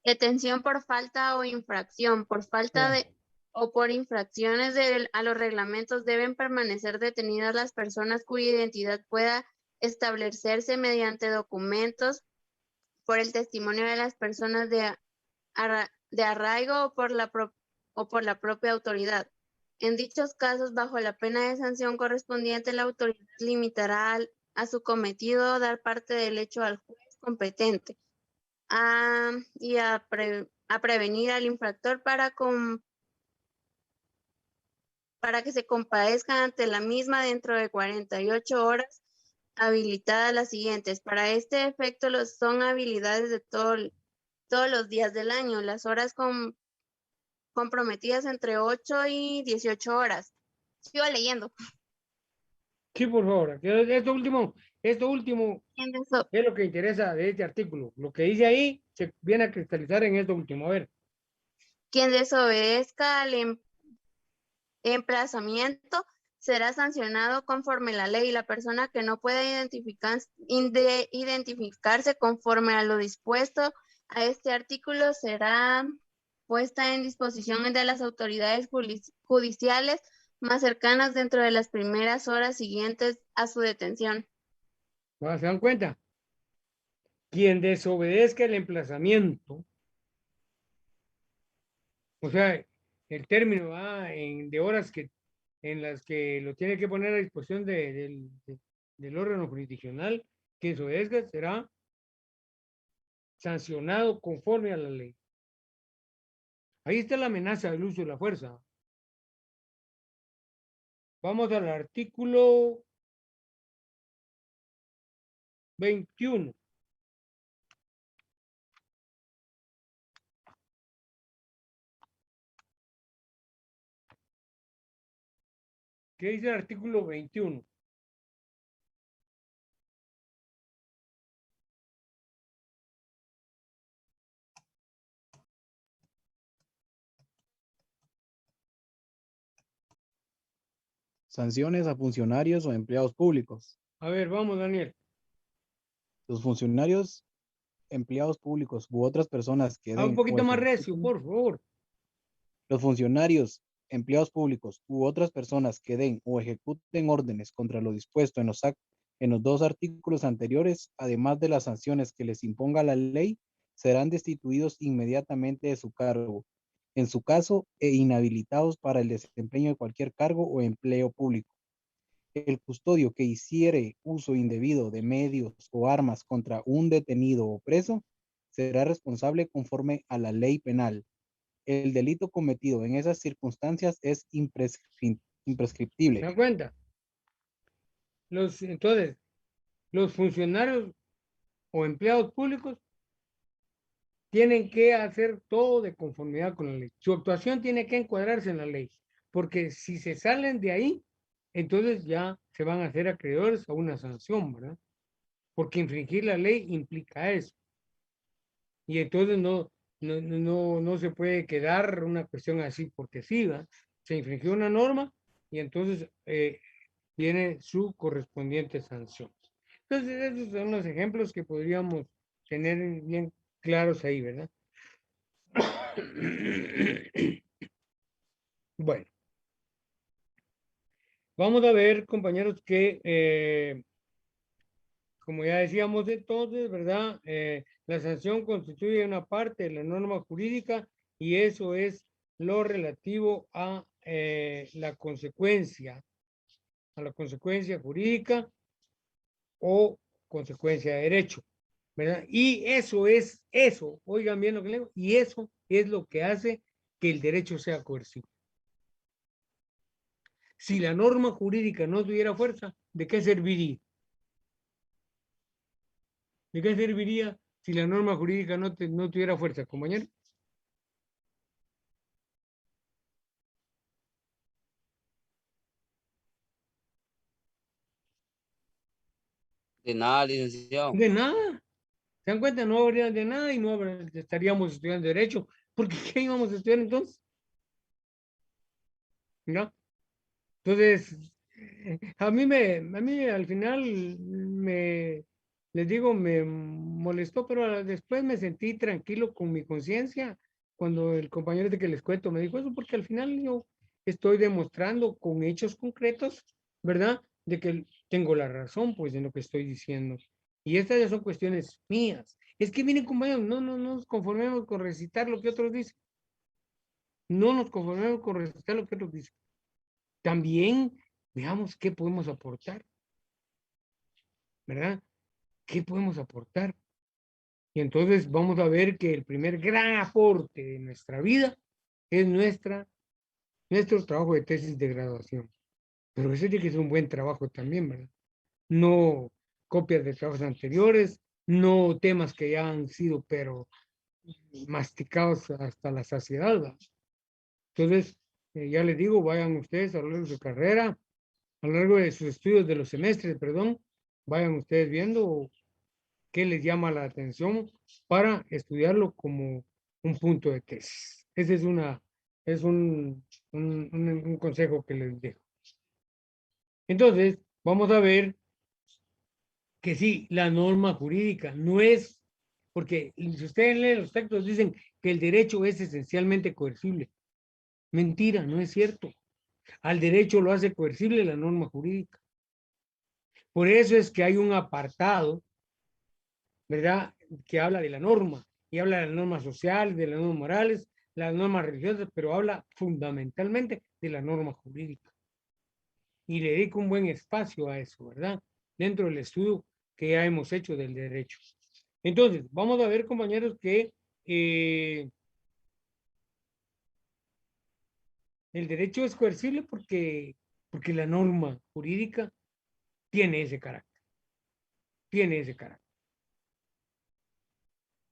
Detención por falta o infracción. Por falta de o por infracciones a los reglamentos deben permanecer detenidas las personas cuya identidad pueda establecerse mediante documentos, por el testimonio de las personas de arraigo o por la propia autoridad. En dichos casos, bajo la pena de sanción correspondiente, la autoridad limitará a su cometido dar parte del hecho al juez competente y a prevenir al infractor para que se compadezca ante la misma dentro de 48 horas, habilitadas las siguientes. Para este efecto son habilidades de todos los días del año, las horas comprometidas entre 8 y 18 horas. Sigo leyendo. Sí, por favor. Esto último es lo que interesa de este artículo. Lo que dice ahí se viene a cristalizar en esto último. A ver. Quien desobedezca al emplazamiento será sancionado conforme a la ley. La persona que no pueda identificarse conforme a lo dispuesto a este artículo será puesta en disposición de las autoridades judiciales más cercanas dentro de las primeras horas siguientes a su detención. ¿Se dan cuenta? Quien desobedezca el emplazamiento, o sea, el término de horas en las que lo tiene que poner a disposición del órgano jurisdiccional, quien desobedezca será sancionado conforme a la ley. Ahí está la amenaza del uso de la fuerza. Vamos al artículo 21. ¿Qué dice el artículo 21? Sanciones a funcionarios o empleados públicos. A ver, vamos, Daniel. Los funcionarios, empleados públicos u otras personas que den Un poquito o más ejecuten- recio, por favor. Los funcionarios, empleados públicos u otras personas que den o ejecuten órdenes contra lo dispuesto en los dos artículos anteriores, además de las sanciones que les imponga la ley, serán destituidos inmediatamente de su cargo, en su caso, inhabilitados para el desempeño de cualquier cargo o empleo público. El custodio que hiciere uso indebido de medios o armas contra un detenido o preso será responsable conforme a la ley penal. El delito cometido en esas circunstancias es imprescriptible. ¿Se dan cuenta? Entonces, los funcionarios o empleados públicos tienen que hacer todo de conformidad con la ley. Su actuación tiene que encuadrarse en la ley, porque si se salen de ahí, entonces ya se van a hacer acreedores a una sanción, ¿verdad? Porque infringir la ley implica eso. Y entonces no se puede quedar una cuestión así porque sí, ¿verdad? Se infringió una norma y entonces viene su correspondiente sanción. Entonces, esos son los ejemplos que podríamos tener bien claros ahí, ¿verdad? Bueno. Vamos a ver, compañeros, que, como ya decíamos entonces, ¿verdad? La sanción constituye una parte de la norma jurídica y eso es lo relativo a la consecuencia jurídica o consecuencia de derecho, ¿verdad? Y eso, oigan bien lo que le digo, y eso es lo que hace que el derecho sea coercivo. Si la norma jurídica no tuviera fuerza, ¿de qué serviría? ¿De qué serviría si la norma jurídica no tuviera fuerza, compañero? De nada, licenciado. De nada. ¿Se dan cuenta? No habría de nada y no estaríamos estudiando derecho. ¿Por qué íbamos a estudiar entonces? ¿No? Entonces, a mí al final les digo, me molestó, pero después me sentí tranquilo con mi conciencia cuando el compañero de que les cuento me dijo eso, porque al final yo estoy demostrando con hechos concretos, ¿verdad? De que tengo la razón, pues, en lo que estoy diciendo. Y estas ya son cuestiones mías. Es que miren, compañeros, no nos conformemos con recitar lo que otros dicen. No nos conformemos con recitar lo que otros dicen. También veamos qué podemos aportar. ¿verdad? ¿Qué podemos aportar? Y entonces vamos a ver que el primer gran aporte de nuestra vida es nuestro trabajo de tesis de graduación. Pero ese tiene que ser un buen trabajo también, ¿verdad? No copias de trabajos anteriores, no temas que ya han sido, pero masticados hasta la saciedad, ¿verdad? Entonces, ya les digo, vayan ustedes a lo largo de su carrera, a lo largo de sus estudios de los semestres, perdón, vayan ustedes viendo qué les llama la atención para estudiarlo como un punto de tesis. Ese es un consejo que les dejo. Entonces, vamos a ver que sí, la norma jurídica no es, porque si ustedes leen los textos dicen que el derecho es esencialmente coercible. Mentira, no es cierto. Al derecho lo hace coercible la norma jurídica. Por eso es que hay un apartado, ¿verdad?, que habla de la norma, y habla de las normas sociales, de las normas morales, las normas religiosas, pero habla fundamentalmente de la norma jurídica. Y le dedico un buen espacio a eso, ¿verdad?, dentro del estudio que ya hemos hecho del derecho. Entonces, vamos a ver, compañeros, que el derecho es coercible porque la norma jurídica tiene ese carácter. Tiene ese carácter.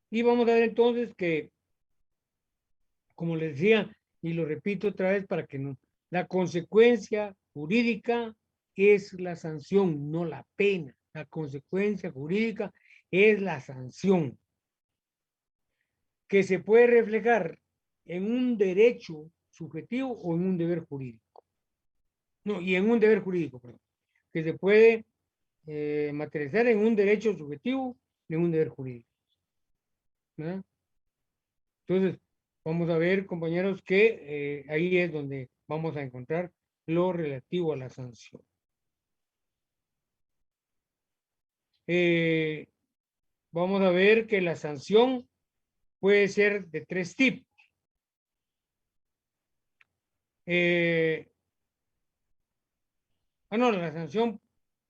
Y vamos a ver entonces que, como les decía, y lo repito otra vez para que no, la consecuencia jurídica es la sanción, no la pena. La consecuencia jurídica es la sanción, que se puede reflejar en un derecho subjetivo o en un deber jurídico. No, y en un deber jurídico, perdón, que se puede materializar en un derecho subjetivo y en un deber jurídico, ¿verdad? Entonces, vamos a ver, compañeros, que ahí es donde vamos a encontrar lo relativo a la sanción. Vamos a ver que la sanción puede ser de 3 tipos. No, la sanción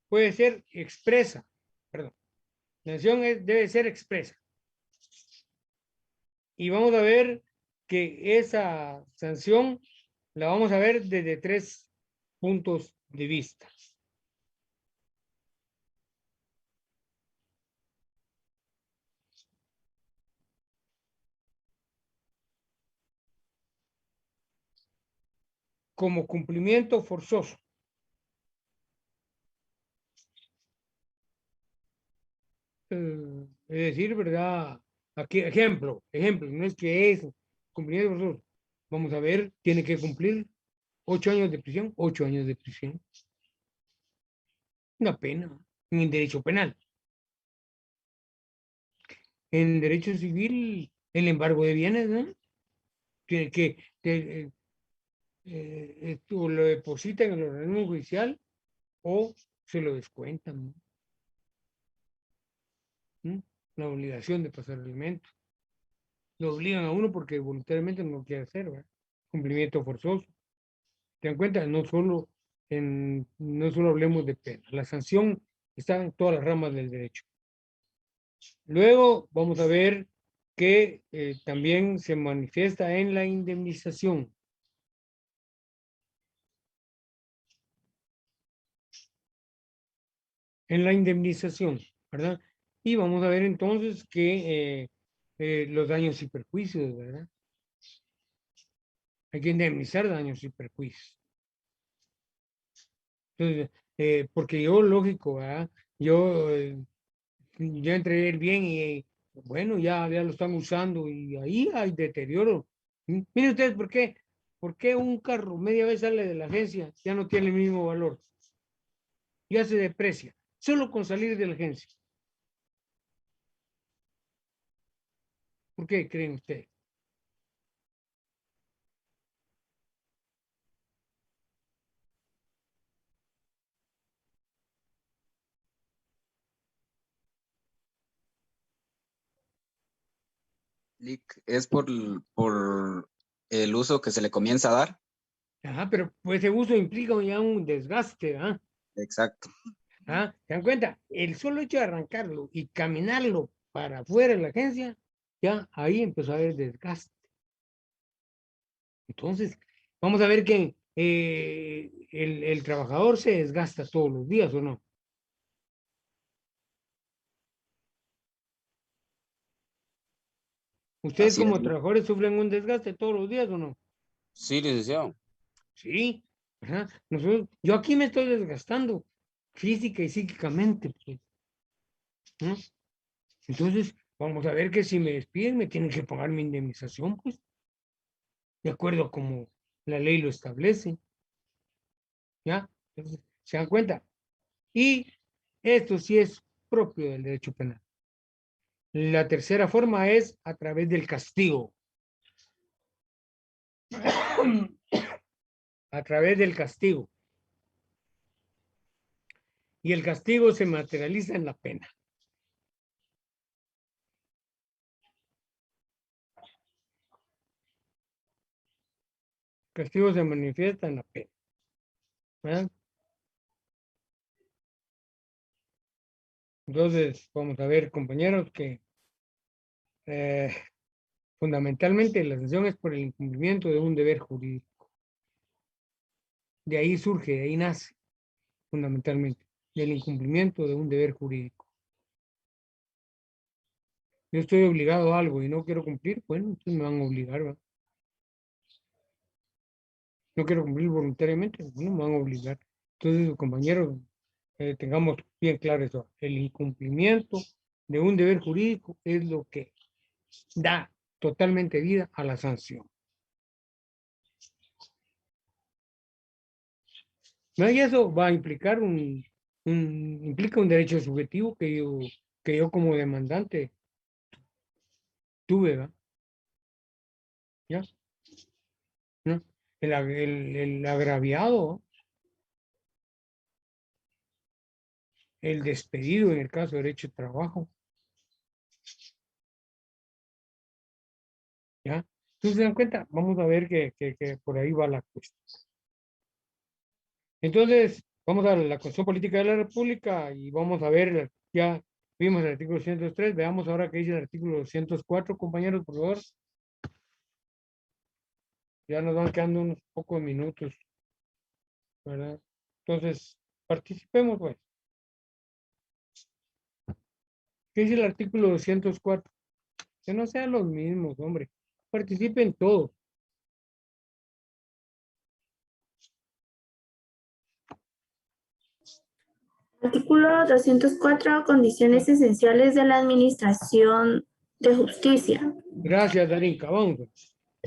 puede ser expresa, perdón. La sanción debe ser expresa. Y vamos a ver que esa sanción la vamos a ver desde 3 puntos de vista. Como cumplimiento forzoso. Es decir, ¿verdad? Aquí, ejemplo, no es que es cumplimiento forzoso. Vamos a ver, tiene que cumplir 8 años de prisión, 8 años de prisión. Una pena en el derecho penal. En derecho civil, el embargo de bienes, ¿no? Tiene que o lo depositan en el organismo judicial o se lo descuentan, ¿no? La obligación de pasar alimentos. Lo obligan a uno porque voluntariamente no lo quiere hacer, ¿verdad? Cumplimiento forzoso. ¿Te dan cuenta? No solo hablemos de pena. La sanción está en todas las ramas del derecho. Luego vamos a ver que también se manifiesta en la indemnización. En la indemnización, ¿verdad? Y vamos a ver entonces que los daños y perjuicios, ¿verdad? Hay que indemnizar daños y perjuicios. Entonces, porque yo, lógico, ¿verdad? Yo entregué el bien y bueno, ya lo están usando y ahí hay deterioro. Miren ustedes, ¿por qué un carro media vez sale de la agencia ya no tiene el mismo valor? Ya se deprecia, solo con salir de la agencia. ¿Por qué creen ustedes? Es por el uso que se le comienza a dar. Ajá, pero pues ese uso implica ya un desgaste, ¿ah? Exacto. ¿Ah? ¿Se dan cuenta? El solo hecho de arrancarlo y caminarlo para afuera de la agencia, ya ahí empezó a haber desgaste. Entonces, vamos a ver que el trabajador se desgasta todos los días, ¿o no? ¿Ustedes Así es, como ¿no? trabajadores sufren un desgaste todos los días o no? Sí, licenciado. Sí. Ajá. Yo aquí me estoy desgastando física y psíquicamente, pues, ¿no? Entonces, vamos a ver que si me despiden me tienen que pagar mi indemnización, pues, de acuerdo a como la ley lo establece. ¿Ya? Entonces, ¿se dan cuenta? Y esto sí es propio del derecho penal. La tercera forma es a través del castigo. A través del castigo. Y el castigo se materializa en la pena. El castigo se manifiesta en la pena. ¿Verdad? Entonces, vamos a ver, compañeros, que fundamentalmente la sanción es por el incumplimiento de un deber jurídico. De ahí surge, de ahí nace, fundamentalmente, del incumplimiento de un deber jurídico. Yo estoy obligado a algo y no quiero cumplir, bueno, entonces me van a obligar, ¿verdad? No quiero cumplir voluntariamente, bueno, me van a obligar. Entonces, compañeros, tengamos bien claro eso. El incumplimiento de un deber jurídico es lo que da totalmente vida a la sanción. ¿No? Y eso va a implicar implica un derecho subjetivo que yo como demandante tuve, ¿verdad? ¿Ya? ¿No? El agraviado, el despedido en el caso de derecho de trabajo. ¿Ya? Entonces, ¿se dan cuenta? Vamos a ver que por ahí va la cuestión. Entonces, vamos a la Constitución Política de la República y vamos a ver, ya vimos el artículo 103, veamos ahora qué dice el artículo 204, compañeros, por favor. Ya nos van quedando unos pocos minutos, ¿verdad? Entonces, participemos, pues. ¿Qué dice el artículo 204? Que no sean los mismos, hombre. Participen todos. Artículo 204. Condiciones esenciales de la administración de justicia. Gracias, Darinka. Vamos.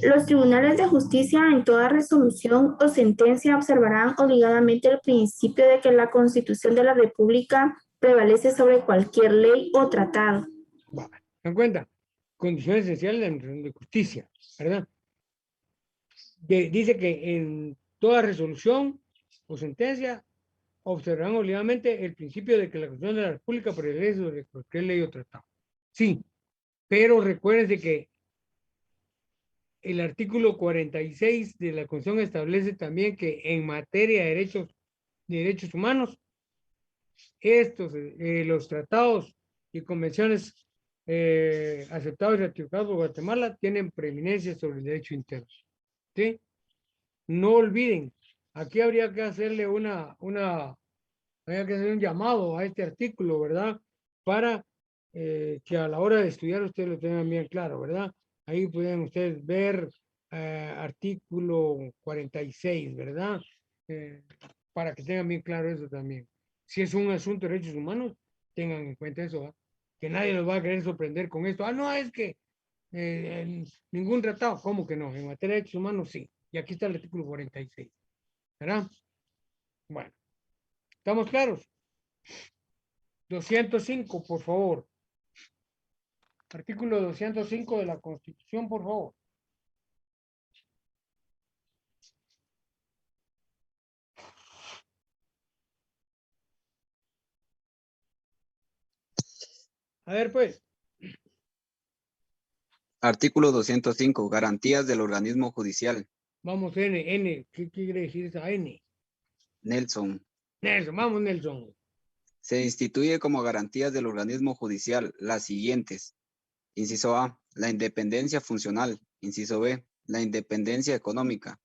Los tribunales de justicia en toda resolución o sentencia observarán obligadamente el principio de que la Constitución de la República prevalece sobre cualquier ley o tratado. ¿Se dan cuenta? Condiciones esenciales de la administración de justicia, ¿verdad? Dice que en toda resolución o sentencia observarán obligadamente el principio de que la Constitución de la República prevalece sobre cualquier ley o tratado. Sí, pero recuérdense que el artículo 46 de la Constitución establece también que en materia de derechos humanos, los tratados y convenciones aceptados y ratificados por Guatemala tienen preeminencia sobre el derecho interno. ¿Sí? No olviden, aquí habría que hacerle habría que hacer un llamado a este artículo, ¿verdad? Para que a la hora de estudiar ustedes lo tengan bien claro, ¿verdad? Ahí pueden ustedes ver artículo 46, ¿verdad? Para que tengan bien claro eso también. Si es un asunto de derechos humanos, tengan en cuenta eso, ¿verdad? Que nadie los va a querer sorprender con esto. Ah, no, es que ningún tratado, ¿cómo que no? En materia de derechos humanos, sí. Y aquí está el artículo 46, ¿verdad? Bueno, ¿estamos claros? 205, por favor. Artículo 205 de la Constitución, por favor. A ver, pues. Artículo 205. Garantías del organismo judicial. Vamos, N. ¿Qué quiere decir esa N? Nelson. Nelson, vamos, Nelson. Se instituye como garantías del organismo judicial las siguientes. Inciso A, la independencia funcional. Inciso B, la independencia económica.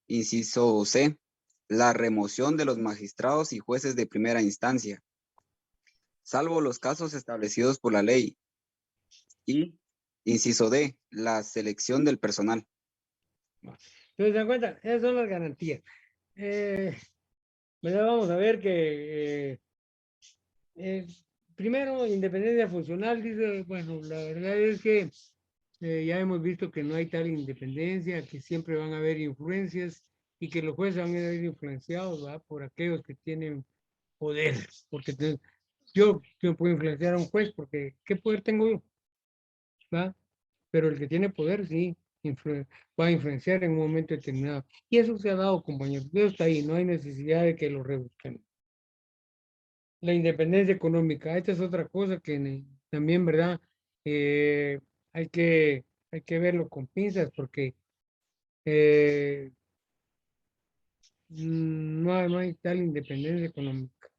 Inciso C, la remoción de los magistrados y jueces de primera instancia, salvo los casos establecidos por la ley. Y inciso D, la selección del personal. Entonces, ¿se dan cuenta? Esas son las garantías. ¿Verdad? Vamos a ver que primero, independencia funcional, dice, bueno, la verdad es que ya hemos visto que no hay tal independencia, que siempre van a haber influencias y que los jueces van a ser influenciados, ¿verdad? Por aquellos que tienen poder, porque yo puedo influenciar a un juez porque ¿qué poder tengo yo? ¿Verdad? Pero el que tiene poder sí va a influenciar en un momento determinado. Y eso se ha dado, compañeros. Eso está ahí, no hay necesidad de que lo rebusquen. La independencia económica, esta es otra cosa que también, ¿verdad? Hay que verlo con pinzas porque no hay tal independencia económica.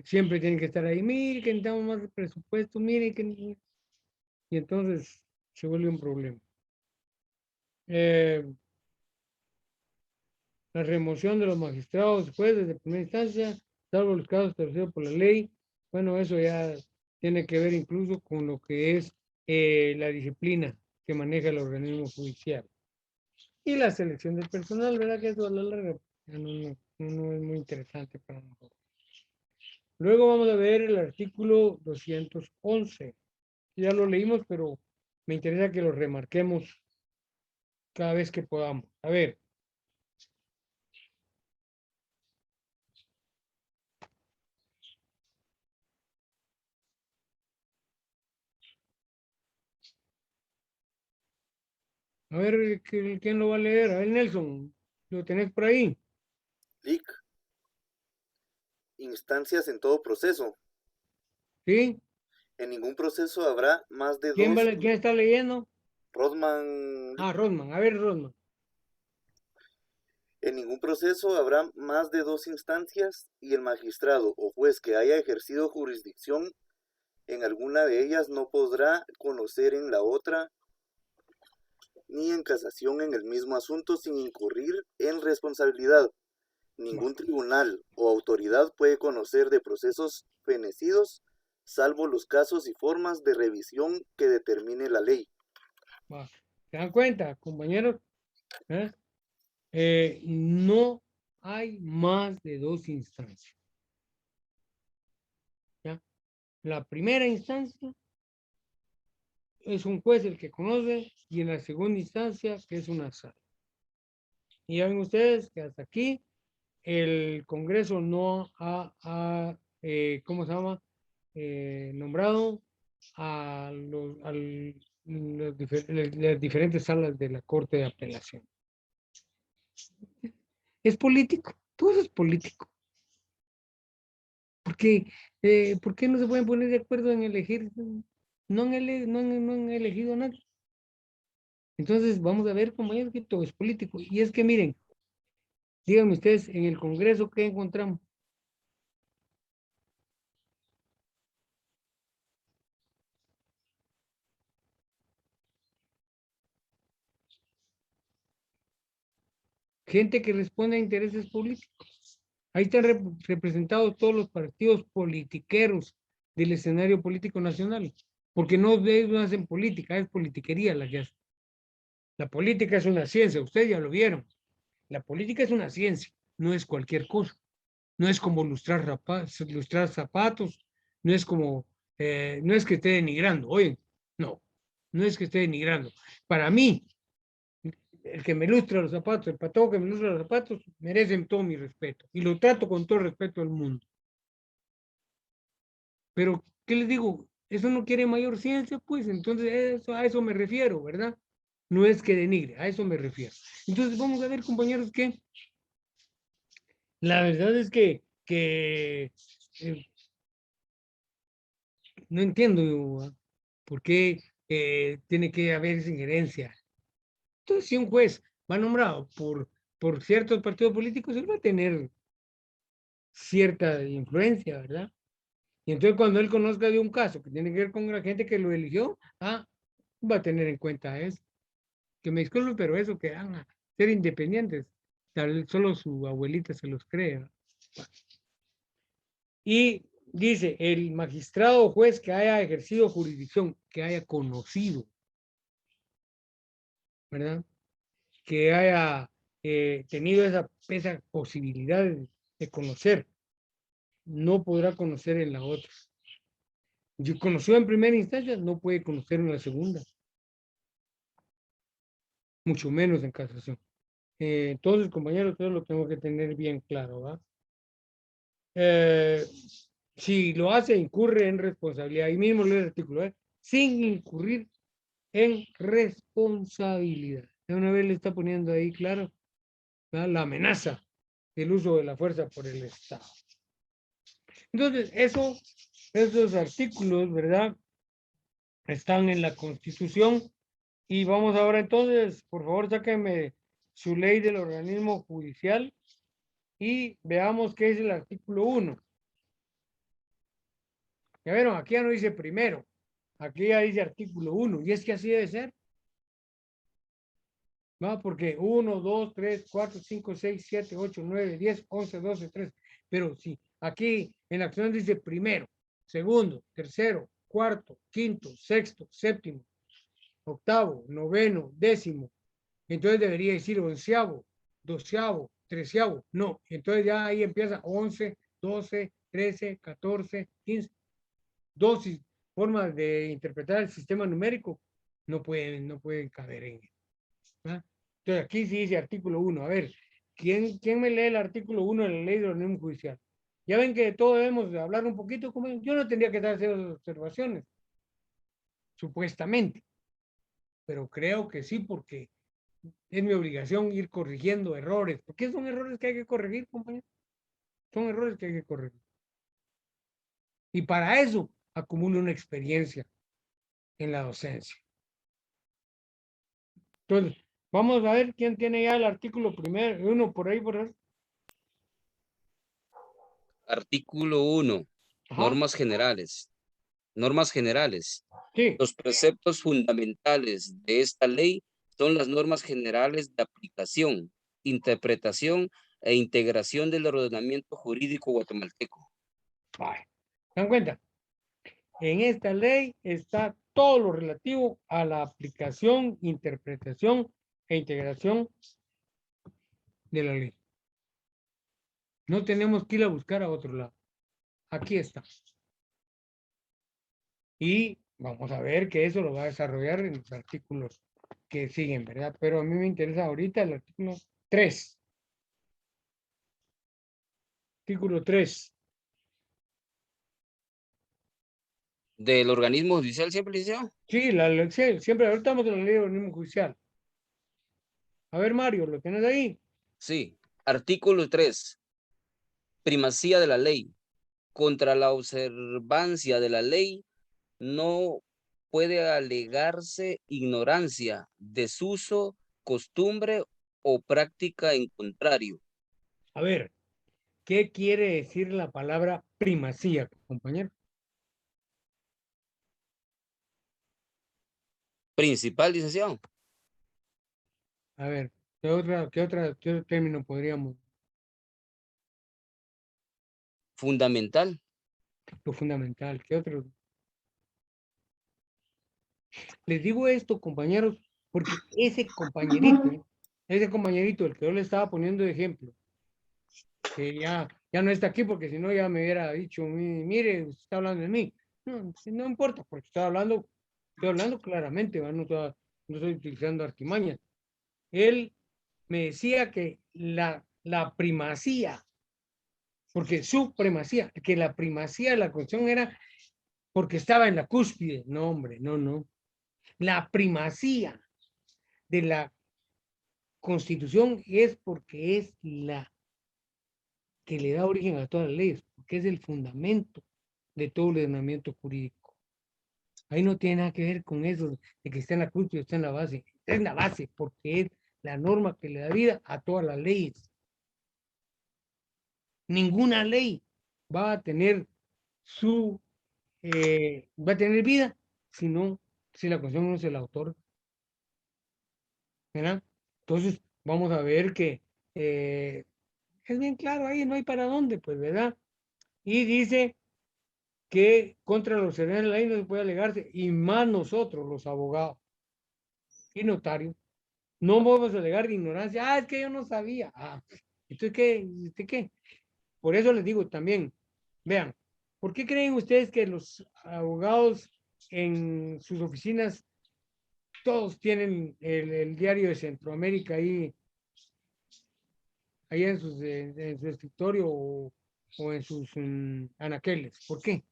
Siempre tienen que estar ahí, mire que necesitamos más presupuesto, mire que... Y entonces se vuelve un problema. La remoción de los magistrados, jueces de primera instancia, salvo los casos establecidos por la ley. Bueno, eso ya tiene que ver incluso con lo que es la disciplina que maneja el organismo judicial. Y la selección del personal, ¿verdad? Que eso a la larga no es muy interesante para nosotros. Luego vamos a ver el artículo 211. Ya lo leímos, pero me interesa que lo remarquemos cada vez que podamos. A ver. A ver, ¿quién lo va a leer? A ver, Nelson, ¿lo tenés por ahí? Lic. Instancias en todo proceso. ¿Sí? En ningún proceso habrá más de ¿Quién dos. ¿Quién está leyendo? Rodman. Ah, Rodman. A ver, Rodman. En ningún proceso habrá más de dos instancias y el magistrado o juez que haya ejercido jurisdicción en alguna de ellas no podrá conocer en la otra ni en casación en el mismo asunto sin incurrir en responsabilidad. Ningún tribunal o autoridad puede conocer de procesos fenecidos, salvo los casos y formas de revisión que determine la ley. ¿Se dan cuenta, compañeros? No hay más de dos instancias. ¿Ya? La primera instancia es un juez el que conoce y en la segunda instancia que es una sala. Y ya ven ustedes que hasta aquí el Congreso no ha ¿cómo se llama? Nombrado a las diferentes salas de la Corte de Apelación. Es político, todo es político. ¿Por qué no se pueden poner de acuerdo en elegir? No han elegido a nadie. Entonces vamos a ver, compañeros, que todo es político. Y es que miren, díganme ustedes, en el Congreso, ¿qué encontramos? Gente que responde a intereses políticos. Ahí están representados todos los partidos politiqueros del escenario político nacional, porque no hacen política, es politiquería la que hacen. La política es una ciencia, ustedes ya lo vieron. La política es una ciencia, no es cualquier cosa. No es como lustrar zapatos, no es como, no es que esté denigrando, oye, no es que esté denigrando. Para mí, el que me lustra los zapatos, el patojo que me lustra los zapatos, merecen todo mi respeto. Y lo trato con todo el respeto del mundo. Pero, ¿qué les digo? Eso no quiere mayor ciencia, pues, entonces a eso me refiero, ¿verdad? No es que denigre, a eso me refiero. Entonces, vamos a ver, compañeros, que la verdad es que no entiendo por qué tiene que haber esa injerencia. Entonces, si un juez va nombrado por ciertos partidos políticos, él va a tener cierta influencia, ¿verdad? Y entonces cuando él conozca de un caso que tiene que ver con la gente que lo eligió, va a tener en cuenta eso. Que me disculpe, pero eso que van a ser independientes, tal vez solo su abuelita se los crea. Y dice, el magistrado o juez que haya ejercido jurisdicción, que haya conocido, ¿verdad? Que haya tenido esa posibilidad de conocer, no podrá conocer en la otra. Si conoció en primera instancia, no puede conocer en la segunda. Mucho menos en casación. Entonces, compañeros, todo lo tengo que tener bien claro, ¿va? Si lo hace, incurre en responsabilidad. Ahí mismo lee el artículo, sin incurrir en responsabilidad. De una vez le está poniendo ahí, claro, ¿verdad? La amenaza del uso de la fuerza por el Estado. Entonces, esos artículos, ¿verdad? Están en la Constitución. Y vamos ahora entonces, por favor, sáquenme su ley del organismo judicial y veamos qué es el artículo 1. Ya vieron, aquí ya no dice primero, aquí ya dice artículo 1, y es que así debe ser. ¿No? Porque 1, 2, 3, 4, 5, 6, 7, 8, 9, 10, 11, 12, 13. Pero sí, aquí en la acción dice primero, segundo, tercero, cuarto, quinto, sexto, séptimo, octavo, noveno, décimo. Entonces debería decir onceavo, doceavo, treceavo. No, entonces ya ahí empieza 11, 12, 13, 14, 15. 12 formas de interpretar el sistema numérico no pueden caber en él. ¿Ah? Entonces aquí sí dice artículo 1. A ver, ¿quién me lee el artículo 1 de la ley de organismo judicial? Ya ven que todos debemos de hablar un poquito, como yo no tendría que estar haciendo observaciones, supuestamente, pero creo que sí, porque es mi obligación ir corrigiendo errores. ¿Por qué son errores que hay que corregir, compañeros? Son errores que hay que corregir. Y para eso acumulo una experiencia en la docencia. Entonces, vamos a ver quién tiene ya el artículo primero, uno por ahí, por ahí. Artículo 1. Ajá. Normas generales. Normas generales. Sí. Los preceptos fundamentales de esta ley son las normas generales de aplicación, interpretación e integración del ordenamiento jurídico guatemalteco. Vale. ¿Se dan cuenta? En esta ley está todo lo relativo a la aplicación, interpretación e integración de la ley. No tenemos que ir a buscar a otro lado. Aquí está. Y vamos a ver que eso lo va a desarrollar en los artículos que siguen, ¿verdad? Pero a mí me interesa ahorita el artículo 3. Artículo 3. ¿Del organismo judicial siempre, licenciado? Sí, la ley, siempre, ahorita estamos en la ley del organismo judicial. A ver, Mario, ¿lo tienes ahí? Sí. Artículo 3. Primacía de la ley. Contra la observancia de la ley no puede alegarse ignorancia, desuso, costumbre o práctica en contrario. A ver, ¿qué quiere decir la palabra primacía, compañero? Principal, licenciado. A ver, ¿qué otro término podríamos? Fundamental. Lo fundamental, ¿qué otro? Les digo esto, compañeros, porque ese compañerito, el que yo le estaba poniendo de ejemplo, que ya no está aquí porque si no ya me hubiera dicho, mire, usted está hablando de mí. No importa, porque estoy hablando claramente, ¿va? No estoy utilizando artimañas. Él me decía que la primacía, porque su primacía, que la primacía de la cuestión era porque estaba en la cúspide. No, hombre, no. La primacía de la Constitución es porque es la que le da origen a todas las leyes, porque es el fundamento de todo el ordenamiento jurídico. Ahí no tiene nada que ver con eso de que está en la cúspide o está en la base. Está en la base porque es la norma que le da vida a todas las leyes. Ninguna ley va a tener va a tener vida si la Constitución no se la otorga. ¿Verdad? Entonces, vamos a ver que es bien claro ahí, no hay para dónde, pues, ¿verdad? Y dice que contra los señores de la ley no se puede alegarse, y más nosotros, los abogados y notarios, no podemos alegar de ignorancia. Es que yo no sabía. ¿Entonces qué? ¿Usted qué? Por eso les digo también, vean, ¿por qué creen ustedes que los abogados en sus oficinas todos tienen el diario de Centroamérica ahí en su escritorio o en sus anaqueles? ¿Por qué?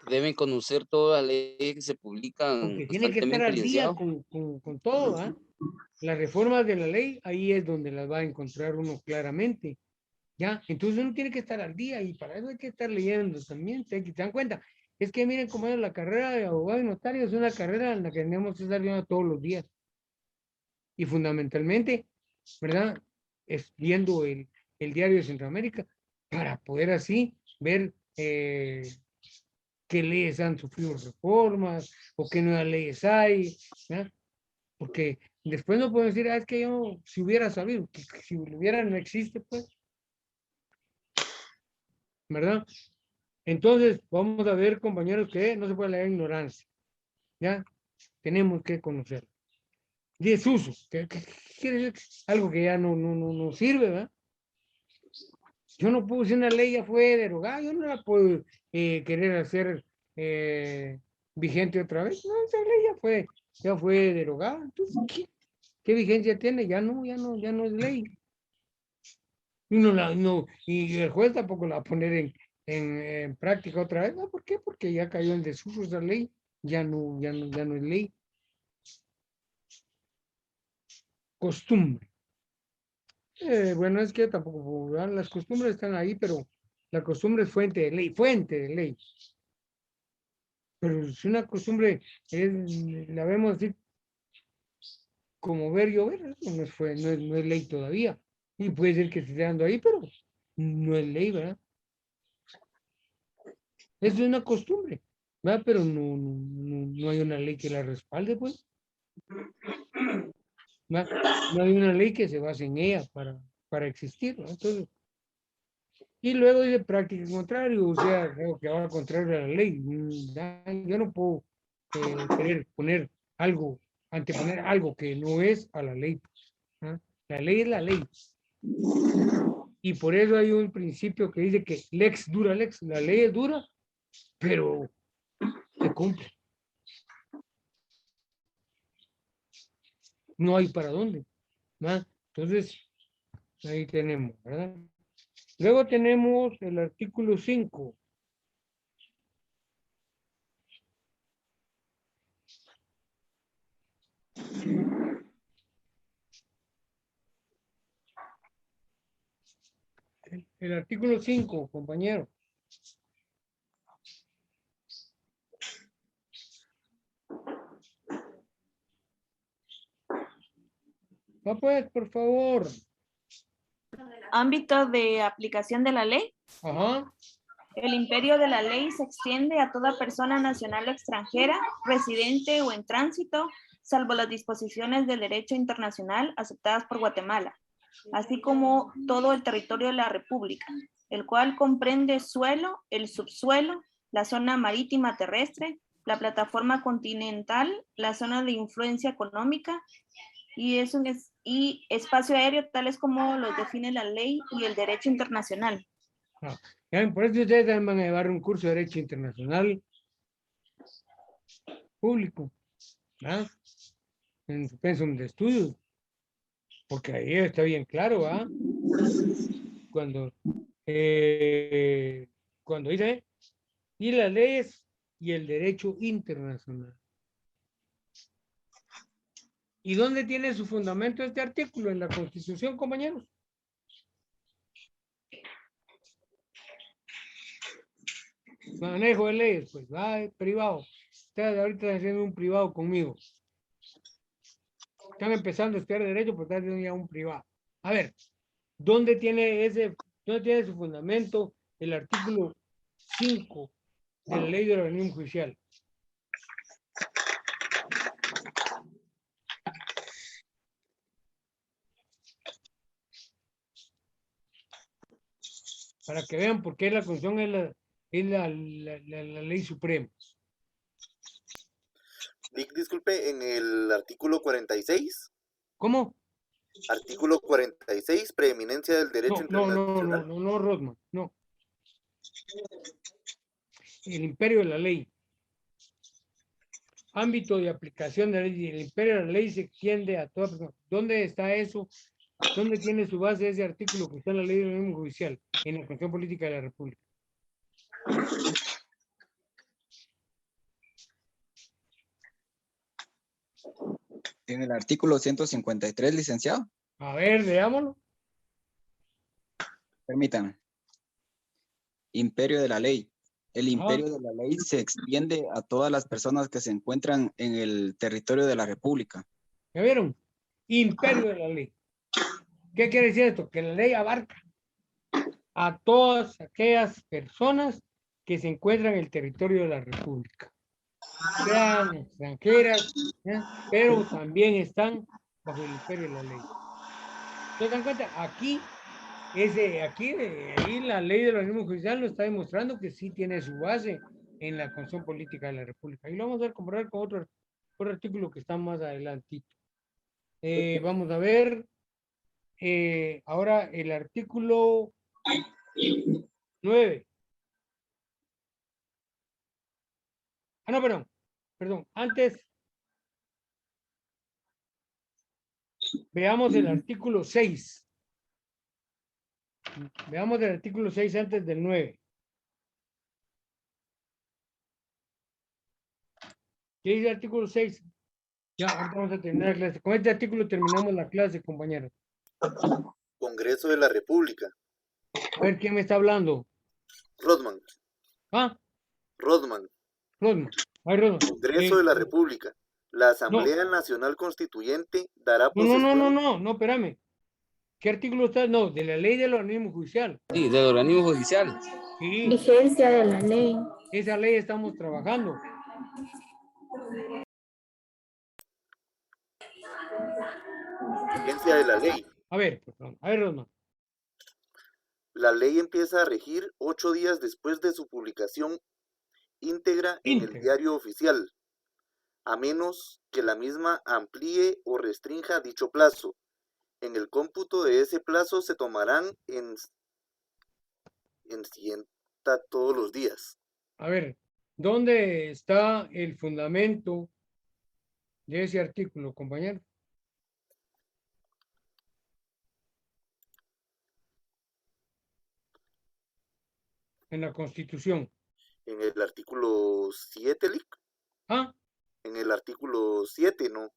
Deben conocer todas las leyes que se publican Porque tiene que estar constantemente, al día licenciado. con todo, ¿ah? Las reformas de la ley, ahí es donde las va a encontrar uno claramente. ¿Ya? Entonces uno tiene que estar al día y para eso hay que estar leyendo también. ¿Se dan cuenta? Es que miren cómo es la carrera de abogado y notario, es una carrera en la que tenemos que estar viendo todos los días. Y fundamentalmente, ¿verdad? Es viendo el diario de Centroamérica para poder así ver qué leyes han sufrido reformas o qué nuevas leyes hay, ¿verdad? Porque después no puedo decir, es que yo si hubiera sabido, que si lo hubiera no existe, pues. ¿Verdad? Entonces, vamos a ver, compañeros, que no se puede leer ignorancia. ¿Ya? Tenemos que conocer. Desuso, que quiere decir algo que ya no sirve, ¿verdad? Yo no puedo decir una ley ya fue derogada, yo no la puedo querer hacer vigente otra vez. No, esa ley ya fue derogada. Entonces, ¿qué vigencia tiene? Ya no es ley. Y el juez tampoco la va a poner en práctica otra vez. ¿No? ¿Por qué? Porque ya cayó en desuso esa ley, ya no es ley. Costumbre. Bueno, es que tampoco, ¿verdad? Las costumbres están ahí, pero la costumbre es fuente de ley. Pero si una costumbre la vemos así como ver y llover, no es ley todavía. Y puede ser que esté dando ahí, pero no es ley, ¿verdad? Eso es una costumbre, ¿verdad? Pero no hay una ley que la respalde, pues. ¿Verdad? No hay una ley que se base en ella para existir, ¿no? Entonces, y luego dice práctica contrario, o sea, algo que va contrario a la ley. Yo no puedo querer anteponer algo que no es a la ley. ¿Ah? La ley es la ley. Y por eso hay un principio que dice que lex dura lex. La ley es dura, pero se cumple. No hay para dónde. ¿Verdad? Entonces, ahí tenemos, ¿verdad? Luego tenemos el artículo 5. El artículo 5, compañero. Va pues, por favor. Ámbito de aplicación de la ley. Ajá. El imperio de la ley se extiende a toda persona nacional o extranjera, residente o en tránsito, salvo las disposiciones del derecho internacional aceptadas por Guatemala, así como todo el territorio de la República, el cual comprende suelo, el subsuelo, la zona marítima terrestre, la plataforma continental, la zona de influencia económica y espacio aéreo, tales como los define la ley y el derecho internacional. Por eso ustedes también van a llevar un curso de Derecho Internacional público, ¿ah? En su pensum de estudios, porque ahí está bien claro, ¿ah? Cuando dice, y las leyes y el derecho internacional. ¿Y dónde tiene su fundamento este artículo? En la Constitución, compañeros. Manejo de leyes, pues, va privado. Ustedes ahorita están haciendo un privado conmigo. Están empezando a estudiar derecho, pero están haciendo ya un privado. A ver, ¿dónde tiene su fundamento el artículo 5 de la ley del organismo judicial? Para que vean por qué la Constitución es la ley suprema. Disculpe, en el artículo 46. ¿Cómo? Artículo 46, preeminencia del derecho internacional. No, Rodman, no. El imperio de la ley. Ámbito de aplicación de la ley. El imperio de la ley se extiende a toda persona. ¿Dónde está eso? ¿Dónde tiene su base ese artículo que está en la ley del organismo judicial? En la Constitución Política de la República. En el artículo 153, licenciado. A ver, veámoslo. Permítame. Imperio de la ley. El imperio de la ley se extiende a todas las personas que se encuentran en el territorio de la República. ¿Ya vieron? Imperio de la ley. ¿Qué quiere decir esto? Que la ley abarca a todas aquellas personas que se encuentran en el territorio de la República. Sean extranjeras, pero también están bajo el imperio de la ley. ¿Se dan cuenta? Aquí la ley del organismo judicial lo está demostrando que sí tiene su base en la Constitución Política de la República. Y lo vamos a comparar con otro artículo que está más adelantito. Vamos a ver. Ahora el artículo 9. Ah, no, perdón. Antes, veamos el artículo 6. Veamos el artículo 6 antes del 9. ¿Qué dice el artículo 6? Ya, ahorita vamos a terminar la clase. Con este artículo terminamos la clase, compañeros. Congreso de la República. A ver, ¿quién me está hablando? Rodman. ¿Ah? Rodman. Ay, Rodman. Congreso de la República. La Asamblea Nacional Constituyente dará posesión. No, espérame. ¿Qué artículo está? No, de la ley del organismo judicial. Sí, del organismo judicial. Sí. Vigencia de la ley. Esa ley estamos trabajando. Vigencia de la ley. A ver, Rodman. La ley empieza a regir 8 días después de su publicación íntegra en el diario oficial, a menos que la misma amplíe o restrinja dicho plazo. En el cómputo de ese plazo se tomarán en cuenta todos los días. A ver, ¿dónde está el fundamento de ese artículo, compañero? En la Constitución. En el artículo 7, Lic. ¿Ah? En el artículo 7, no. No.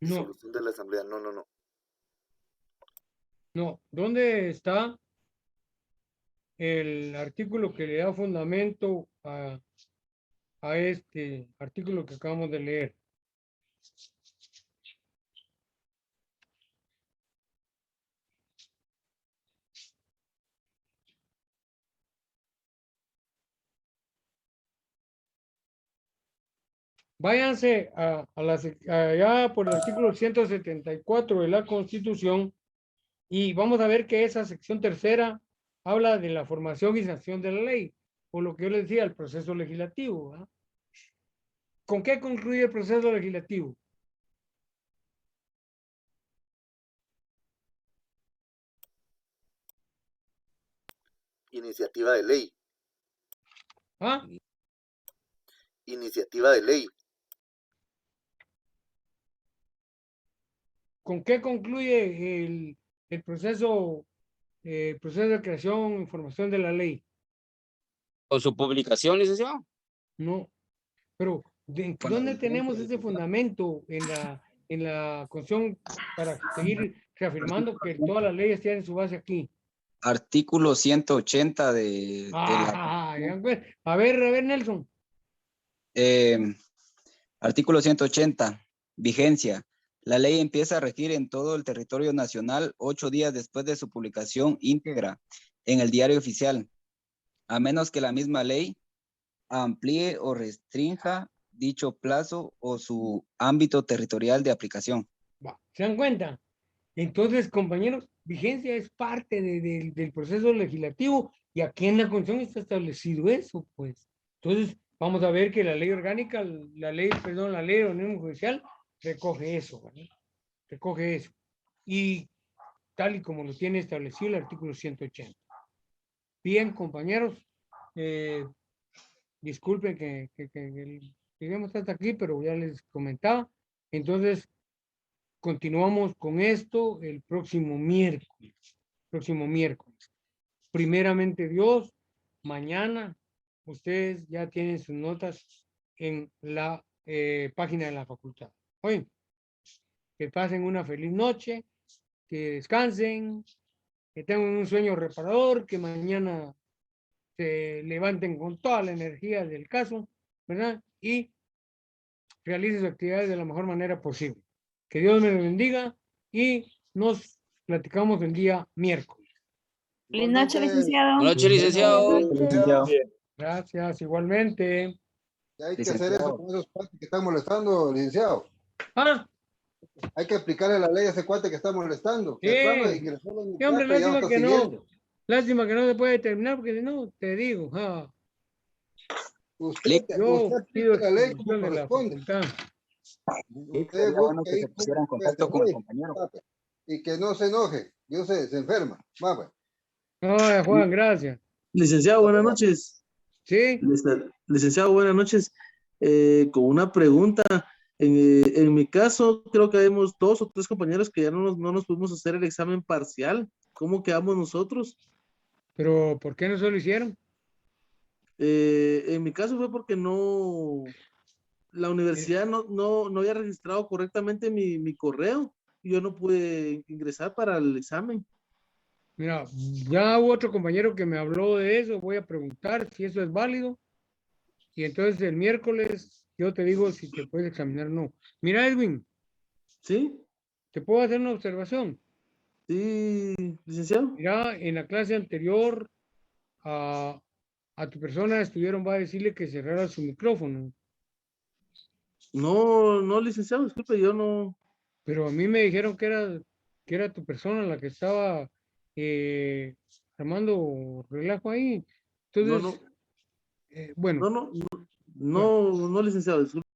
Disolución de la Asamblea, no. No, ¿dónde está el artículo que le da fundamento a este artículo que acabamos de leer? Váyanse allá por el artículo 174 de la Constitución y vamos a ver que esa sección tercera habla de la formación y sanción de la ley, o lo que yo les decía, el proceso legislativo. ¿Ah? ¿Con qué concluye el proceso legislativo? Iniciativa de ley. ¿Ah? Iniciativa de ley. ¿Con qué concluye el proceso de creación e información de la ley? ¿Con su publicación, licenciado? No, pero ¿dónde tenemos ese fundamento en la Constitución para seguir reafirmando que todas las leyes tienen su base aquí? Artículo 180 de A ver, Nelson. Artículo 180, vigencia. La ley empieza a regir en todo el territorio nacional 8 días después de su publicación íntegra en el Diario Oficial, a menos que la misma ley amplíe o restrinja dicho plazo o su ámbito territorial de aplicación. ¿Se dan cuenta? Entonces, compañeros, vigencia es parte del proceso legislativo y aquí en la Constitución está establecido eso, pues. Entonces, vamos a ver que la ley orgánica, la ley de la unión judicial recoge eso, ¿vale? Recoge eso. Y tal y como lo tiene establecido el artículo 180. Bien, compañeros, disculpen que lleguemos hasta aquí, pero ya les comentaba. Entonces, continuamos con esto el próximo miércoles. Primeramente Dios, mañana ustedes ya tienen sus notas en la página de la facultad. Oye, que pasen una feliz noche, que descansen, que tengan un sueño reparador, que mañana se levanten con toda la energía del caso, ¿verdad? Y realicen sus actividades de la mejor manera posible. Que Dios me lo bendiga y nos platicamos el día miércoles. Feliz noche, licenciado. Buenas noches, licenciado. Gracias, igualmente. Ya hay que hacer eso con esos cuates que están molestando, licenciado. Ah. Hay que aplicarle la ley a ese cuate que está molestando. Sí. Que reclama y que le pongan un Sí, hombre, plato y ya lo lástima está que siguiendo. no. Lástima que no se puede terminar porque si no, te digo. Usted pido aplica la ley como explicación de la corresponde. facultad. Usted busque ahí y que no se enoje. Yo sé, se enferma. Va, pues. No, Juan, gracias. Licenciado, buenas noches. Sí. Licenciado, buenas noches. Con una pregunta. En mi caso, creo que habemos 2 o 3 compañeros que ya no nos pudimos hacer el examen parcial. ¿Cómo quedamos nosotros? Pero, ¿por qué no se lo hicieron? En mi caso fue porque la universidad no había registrado correctamente mi correo. Yo no pude ingresar para el examen. Mira, ya hubo otro compañero que me habló de eso. Voy a preguntar si eso es válido. Y entonces el miércoles yo te digo si te puedes examinar o no. Mira, Edwin. ¿Sí? ¿Te puedo hacer una observación? Sí, licenciado. Mira, en la clase anterior a tu persona va a decirle que cerrara su micrófono. No, licenciado, disculpe, yo no. Pero a mí me dijeron que era tu persona la que estaba armando relajo ahí. Entonces, bueno. No, licenciado, disculpe.